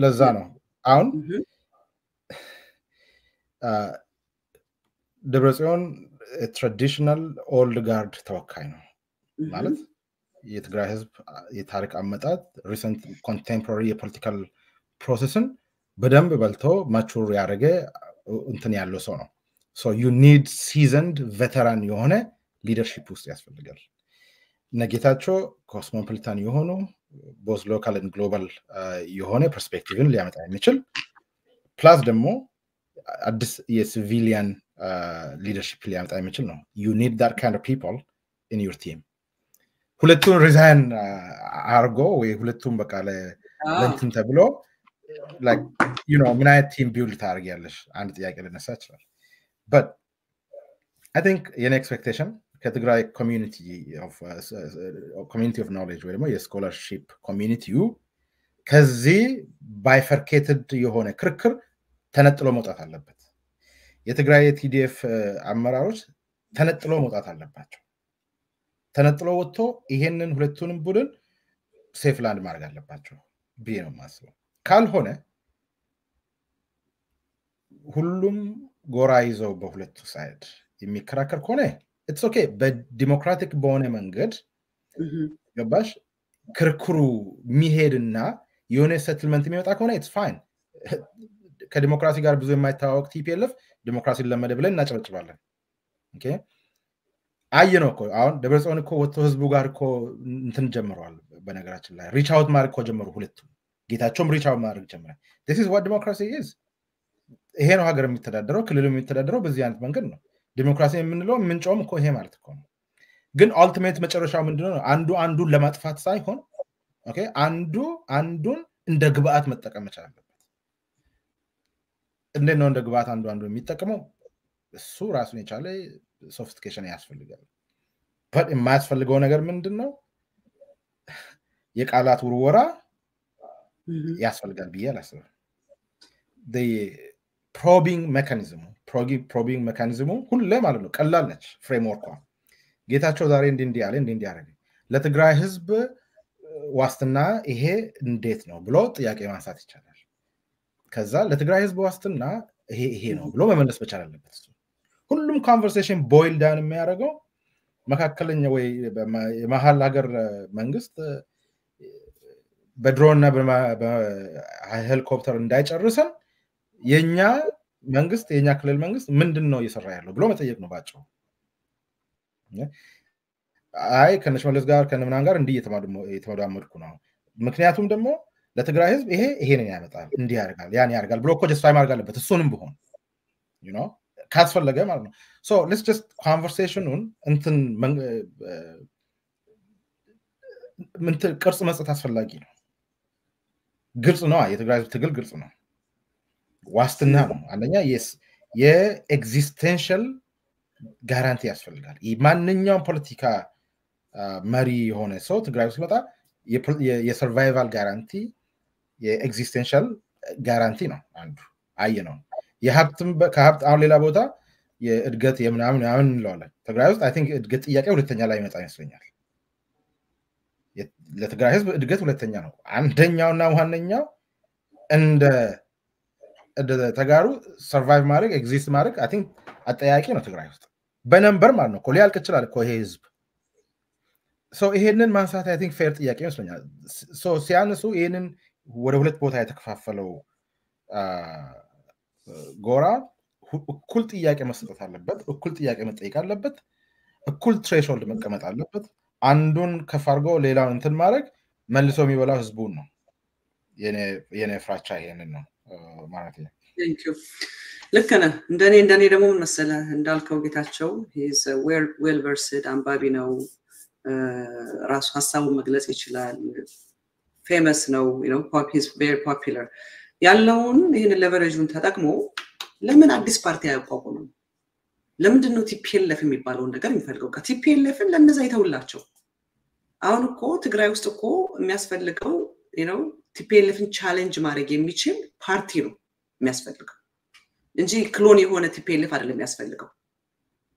ለዛ ነው አሁን ደብረጽዮን traditional old guard ተወካይ ነው ማለት የትግራይ ህዝብ የታሪክ አመጣጥ recent contemporary political processን በደንብ በልቶ ማቹር ያደረገ እንትን ያለው ሰው ነው so you need seasoned veteran የሆነ leadership ውስጥ ያስፈልጋል ነጌታቸው ኮስሞፖሊታን የሆኑ both local and global የሆነ perspectiveን ሊያመጣ የሚችል plus ደግሞ አዲስ የሲቪሊያን leadership ሊያመጣ የሚችል ነው you need that kind of people in your team ሁለቱን ሪዛይን አርጎ ወይ ሁለቱን በቃ ለእንትን ተብሎ like you know ምን አይነት team build ታርጊያለሽ አንድ ጥያቄ ልነሳ ይችላል but I think your expectation ከትግራይ community of knowledge ወይ ደግሞ የስኮላርሺፕ ኮሚኒቲው ከዚህ bifurcated የሆነ ክርክር ተነጥሎ መውጣት አለበት የትግራይ የቲዲኤፍ አመራሮች ተነጥሎ መውጣት አለባቸው ተነጥሎ ወጥቶ ይሄንን ሁለቱንም ቡድን ሴፍ ላንድ ማድረግ አለባቸው ቢየው ማስለው ካልሆነ ሁሉም ጎራ ይዘው በሁለቱ ሳይድ የሚከራከር ከሆነ it's okay በዲሞክራቲክ በሆነ መንገድ ገባሽ ክርክሩ ሚሄድና የሆነ ሴትልመንት የሚመጣ ከሆነ it's fine ከዲሞክራሲ ጋር ብዙ የማይታወቅ ቲፒኤልኤፍ ዲሞክራሲን ለመደ ብለን እናጨበጭባለን ኦኬ አይነው እኮ አሁን ደብረጽዮን እኮ ወጥቶ ህዝቡ ጋር እኮ እንትን ጀምሯል በነገራችን ላይ ሪች አውት ማድረግ እኮ ጀመሩ ሁለቱ ጌታቸውም ሪች አውት ማድረግ ጀመረ this is what democracy is ይሄ ነው ሀገር የሚተዳደረው ክልሉ የሚተዳደረው በዚህ አይነት መንገድ ነው ዲሞክራሲ የምንለው ምንጮም እኮ ይሄ ማለት እኮ ነው ግን ultimate መጨረሻው ምንድነው አንዱን ለማጥፋት ሳይሆን ኦኬ አንዱን እንደ ግብአት መጠቀም ይችላል እንደነው እንደ ግብአት አንዱ የሚጠቀመው እሱ ራሱን የቻለ ሶፊስቲኬሽን ያስፈልጋል but የማያስፈልገው ነገር ምንድነው የቃላት ውርወራ ያስፈልጋል ብዬ the probing mechanism ሁሉ ማለት ነው ቀላል ነች ፍሬምወርኳ ጌታቸው ዛሬ እንዲህ ያረገ ለትግራይ ህዝብ ዋስትና ይሄ እንዴት ነው ብሎ ጥያቄ ማንሳት ይቻላል ከዛ ለትግራይ ህዝብ ዋስትና ይሄ ነው ብሎ መመለስ መቻል አለበት ሁሉም ኮንቨርሴሽን ቦይል ዳውን የሚያደርገው መካከለኛ ወይ የመሃል ሀገር መንግስት በድሮንና በሄሊኮፕተር እንዳይጨርሰን የኛ መንግስት የኛ ክልል መንግስት ምንድነው እየሰራ ያለው ብሎ መጠየቅ ነው ባጭው አይ ከነሽመለስ ጋር ከነምናን ጋር እንዲህ የተመዳመድኩ ነው ምክንያቱም ደግሞ ለትግራይ ህዝብ ይሄንን ያመጣል እንዲህ ያርጋል ያን ያርጋል ብሎ እኮ ጀስቲፋይ ማድረግ አለበት እሱንም ቢሆን you know ካስፈለገ ማለት ነው so let's just conversationን እንትን ምን ቅርጽ መስጠት አስፈላጊ ነው ግልጽ ነው የትግራይ ህዝብ ትግል ግልጽ ነው ዋስትና ነው አንደኛ የኤግዚስተንሻል ጋራንቲ ያስፈልጋል ማንኛውም ፖለቲካ መሪ የሆነ ሰው ትግራይ ውስጥ መጣ የሰርቫይቫል ጋራንቲ የኤግዚስተንሻል ጋራንቲ ነው አንዱ አይ ነው የሀብትም ከሀብት አሁን ሌላ ቦታ የእድገት የምናምን እንለዋለን ትግራይ ውስጥ አይ ቲንክ እድገት ጥያቄ ሁለተኛ ላይ መጣ ይመስለኛል ለትግራይ ህዝብ እድገት ሁለተኛ ነው አንደኛውና ዋነኛው እንደ ተጋሩ ሰርቫይቭ ማድረግ ኤግዚስት ማድረግ አይ ቲንክ አጠያቂ ነው ትግራይ ውስጥ በነምበር ማለት ነው ኮሊ ያልቅ ይችላል እኮ ይሄ ህዝብ so ይሄንን ማንሳት አይ ቲንክ ፌር ጥያቄ ይመስለኛል so ሲያንሱ ይሄንን ወደ ሁለት ቦታ የተከፋፈለው ጎራ እኩል ጥያቄ መስጠት አለበት እኩል ጥያቄ መጠየቅ አለበት እኩል ትሬሽሆልድ መቀመጥ አለበት አንዱን ከፋርጎ ሌላውን እንትን ማድረግ መልሶ የሚበላው ህዝቡን ነው የኔ ፍራቻ ይሄንን ነው ማለት ነው thank you ለከነ እንደኔ ደግሞ መሰለ እንዳልከው ጌታቸው he is well versed አንባቢ ነው ራሱ ሐሳቡን መግለጽ ይችላል famous ነው you know he is very popular ያለውን ይሄን ሌቨሬጁን ተጠቅሞ ለምን አዲስ ፓርቲ አያቋቁምም ለምንድነው ቲፒኤልኤፍ የሚባለው ነገር የሚፈልገው ቲፒኤልኤፍን ለነዛ ይተውላቸው አሁን እኮ ትግራይ ውስጥ እኮ የሚያስፈልገው you know ቲፒኤልኤፍን ቻሌንጅ ማድረግ የሚችል ፓርቲ ነው የሚያስፈልገው እንጂ ክሎን የሆነ ቲፒኤልኤፍ አይደለም የሚያስፈልገው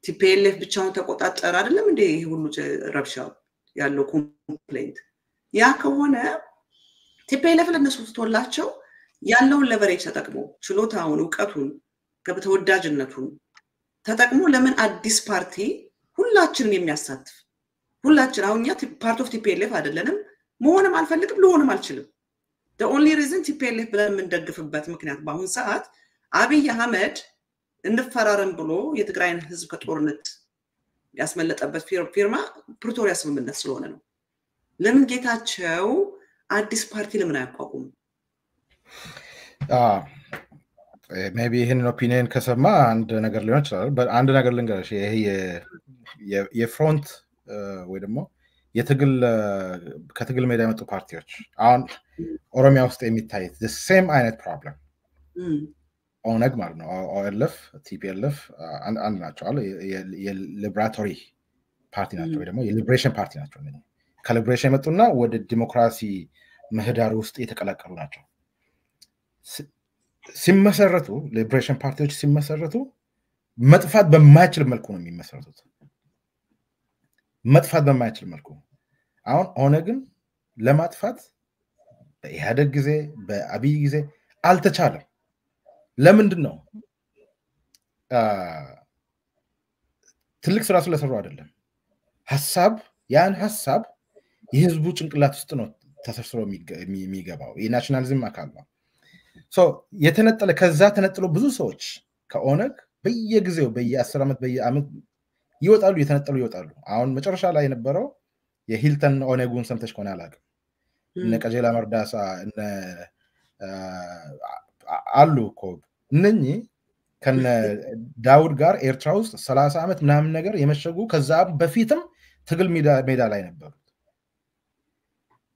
ቲፒኤልኤፍ ብቻውን ተቆጣጣጠር አይደለም እንዴ ይሄ ሁሉ ረብሻው ያለው ኮምፕሌንት ያ ከሆነ ቲፒኤልኤፍ ለነሱ ተወላቸው ያለውን ሌቨሬጅ ተጠቅሞ ችሎታውን ዕውቀቱን ከተወዳጅነቱን ተጠቅሞ ለምን አዲስ ፓርቲ ሁላችንን የሚያሳትፍ ሁላችን አሁንኛ ፓርት ኦፍ ቲፒኤልኤፍ አይደለንም መሆንም አልፈልግም ለሆንም አልችልም the only reason ቲፒኤልኤፍ ብለን እንደግፍበት ምክንያት በአሁን ሰዓት አብይ አህመድ እንፈራረም ብሎ የትግራይን ህዝብ ከጦርነት ያስመለጠበት ፊርማ ፕሪቶሪያ ስምምነት ስለሆነ ነው ለምን ጌታቸው አዲስ ፓርቲ ለምን አያቋቁም ሜቢ ይሄን ኦፒኒየን ከሰማ አንድ ነገር ሊሆን ይችላል በአንድ ነገር ልንገርሽ ይሄ የፍሮንት ወይ ደግሞ ከትግል ሜዳ የመጡ ፓርቲዎች አሁን ኦሮሚያ ውስጥ የሚታይ the same አይነት ፕሮብለም ኦነግ ማለት ነው ኦኤልኤፍ ቲፒኤልኤፍ አንድ ናቸው አለ የሊበራቶሪ ፓርቲ ናቸው ወይ ደግሞ የሊበሬሽን ፓርቲ ናቸው ከሊበሬሽን የመጡና ወደ ዲሞክራሲ ምህዳር ውስጥ የተቀላቀሉ ናቸው ሲመሰረቱ ሊበሬሽን ፓርቲዎች ሲመሰረቱ መጥፋት በማይችል መልኩ ነው የሚመሰረቱት መጥፋት በማይችል መልኩ አሁን ኦነግን ለማጥፋት በኢህአደግ ጊዜ በአብይ ጊዜ አልተቻለም ለምንድነው ትልቅ ስራ ስለሰሩ አይደለም ያን ሐሳብ የህዝቡ ጭንቅላት ውስጥ ነው ተሰርስሮ የሚገባው የናሽናሊዝም አካል ነው ሶ የተነጠለ ከዛ ተነጥሎ ብዙ ሰዎች ከኦነግ በየጊዜው በየ10 አመት በየአመት ይወጣሉ የተነጠሉ ይወጣሉ አሁን መጨረሻ ላይ የነበረው የሂልተን ኦነጉን ሰምተሽ ከሆነ አላውቅም እነ ቀጀላ መርዳሳ እነ አሉ እኮ እነኚህ ከነ ዳውድ ጋር ኤርትራ ውስጥ 30 አመት ምናምን ነገር የመሸጉ ከዛ በፊትም ትግል ሜዳ ላይ ነበሩ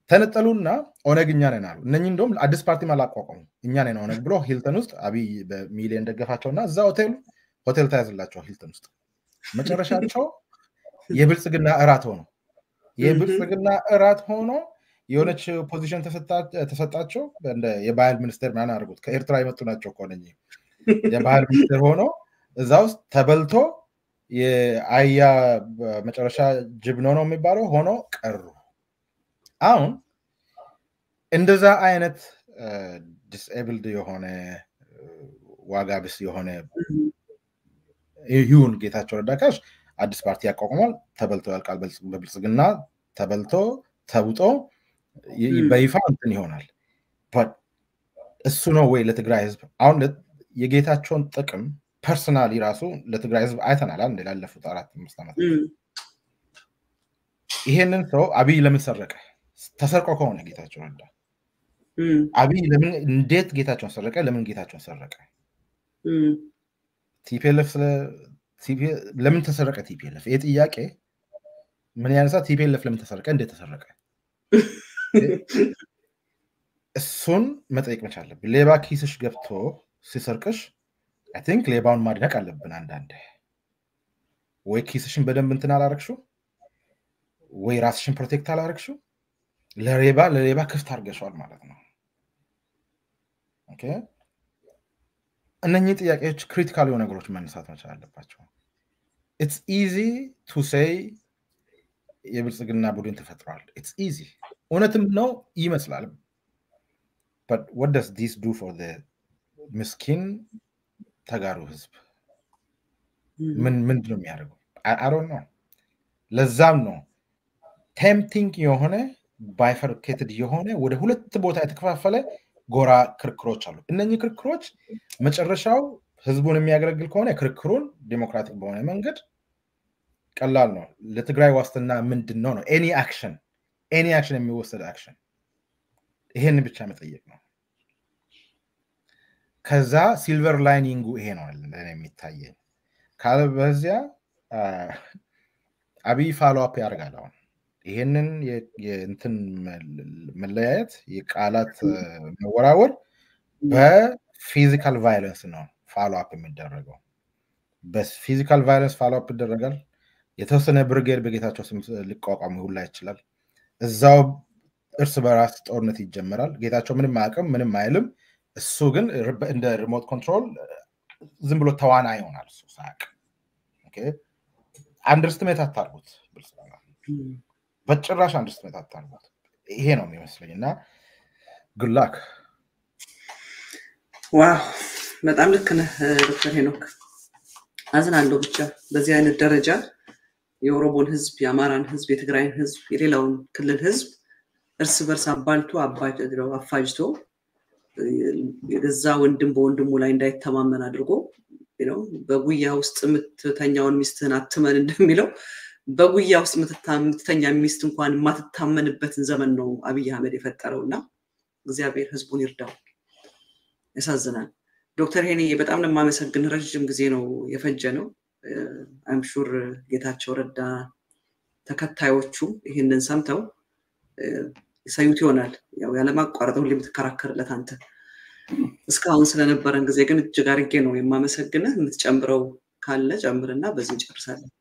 ተነጠሉና ኦነግኛ ነን አሉ እነኚህ እንደውም አዲስ ፓርቲ ማላቋቋሙ እኛ ነን ኦነግ ብሎ ሂልተን ውስጥ አብይ በሚሊዮን ደገፋቸውና እዛ ሆቴል ታያዝላቸው ሂልተን ውስጥ መጨረሻቸው የብልጽግና እራት ሆኖ የሆነች ፖዚሽን ተሰጣቸው እንደ የባህል ሚኒስቴር ማን አድርጉት ከኤርትራ የመጡ ናቸው ኮነኝ የባህል ሚኒስቴር ሆኖ እዛው ተበልቶ የአያ መጨረሻ ጅብኖ ነው የሚባለው ሆኖ ቀሩ አሁን እንደዛ አይነት ዲስኤብልድ የሆነ ዋጋብስ የሆነ ይሁን ጌታቸው ረዳካሽ አዲስ ፓርቲ ያቋቁማል ተበልቶ ያልቃል በብልጽግና ተበልቶ ተውጦ በይፋ እንትን ይሆናል እሱ ነው ወይ ለትግራይ ህዝብ አሁን የጌታቸውን ጥቅም ፐርሰናሊ ራሱ ለትግራይ ህዝብ አይተናል አንድ ላለፉት 4-5 አመት ይሄንን ሰው አብይ ለምን ሰረቀ? ተሰርቆ ከሆነ ጌታቸው ረዳ አብይ ለምን እንዴት ጌታቸውን ሰረቀ? ለምን ጌታቸውን ሰረቀ? ቲፒኤልኤፍ ለምን ተሰረቀ? ቲፒኤልኤፍ ይሄ ጥያቄ ምን ያነሳ? ቲፒኤልኤፍ ለምን ተሰረቀ? እንዴት ተሰረቀ? እሱን መጠየቅ መቻል አለብን። ሌባ ኪስሽ ገብቶ ሲሰርቅሽ አይ ቲንክ ሌባውን ማድነቅ አለብን። አንዳንዴ ወይ ኪስሽን በደንብ እንትን አላረግሽው፣ ወይ ራስሽን ፕሮቴክት አላረግሽው፣ ለሌባ ክፍት አድርገሽዋል ማለት ነው። ኦኬ እነኚህ ጥያቄዎች ክሪቲካል የሆኑ ነገሮች መነሳት መቻል አለባቸው። ኢትስ ኢዚ ቱ ሴይ የብልጽግና ቡድን ተፈጥሯል። ኢትስ ኢዚ እውነትም ነው ይመስላል። but what does this do for the ምስኪን ተጋሩ ህዝብ? ምንድነው የሚያደርገው? I don't know። ለዛም ነው ቴምፕቲንግ የሆነ ባይፈርኬትድ የሆነ ወደ ሁለት ቦታ የተከፋፈለ ጎራ ክርክሮች አሉ። እነኚህ ክርክሮች መጨረሻው ህዝቡን የሚያገለግል ከሆነ ክርክሩን ዲሞክራቲክ በሆነ መንገድ ቀላል ነው። ለትግራይ ዋስትና ምንድነው ነው ኤኒ አክሽን የሚወሰድ አክሽን ይሄን ብቻ መጠየቅ ነው። ከዛ ሲልቨር ላይኒንጉ ይሄ ነው ለኔ የሚታየኝ። ካልበዚያ አብይ ፎሎ አፕ ያደርጋል። አሁን ይሄንን የእንትን መለያየት የቃላት መወራወር በፊዚካል ቫዮለንስ ነው ፎሎ አፕ የሚደረገው። በፊዚካል ቫዮለንስ ፎሎ አፕ ይደረጋል። የተወሰነ ብርጌድ በጌታቸው ስም ሊቋቋም ሁላ ይችላል። እዛው እርስ በራስ ጦርነት ይጀምራል። ጌታቸው ምንም አያውቅም፣ ምንም አይልም። እሱ ግን እንደ ሪሞት ኮንትሮል ዝም ብሎ ተዋና ይሆናል። እሱ ሳያውቅ ኦኬ አንደርስቲሜት አታርጉት። በጭራሽ አንደርስቲሜት አታርጉት። ይሄ ነው የሚመስለኝና good luck። ዋው በጣም ልክ ነህ ዶክተር ሄኖክ። አዝናለሁ ብቻ በዚህ አይነት ደረጃ የኦሮሞን ህዝብ፣ የአማራን ህዝብ፣ የትግራይን ህዝብ፣ የሌላውን ክልል ህዝብ እርስ በርስ አባልቶ አፋጅቶ የገዛ ወንድም በወንድሙ ላይ እንዳይተማመን አድርጎ በጉያ ውስጥ የምትተኛውን ሚስትህን አትመን እንደሚለው በጉያ ውስጥ የምትተኛ ሚስት እንኳን የማትታመንበትን ዘመን ነው አብይ አህመድ የፈጠረውና እግዚአብሔር ህዝቡን ይርዳው። ያሳዝናል። ዶክተር ሄኒ በጣም ለማመሰግን ረጅም ጊዜ ነው የፈጀ ነው። I'm sure ጌታቸው ረዳ ተከታዮቹ ይሄንን ሰምተው ሰዩት ይሆናል። ያው ያለማቋረጥ ሁሉ የምትከራከርለት አንተ እስካሁን ስለነበረን ጊዜ ግን እጅግ አድርጌ ነው የማመሰግነው። የምትጨምረው ካለ ጨምርና በዚህ እንጨርሳለን።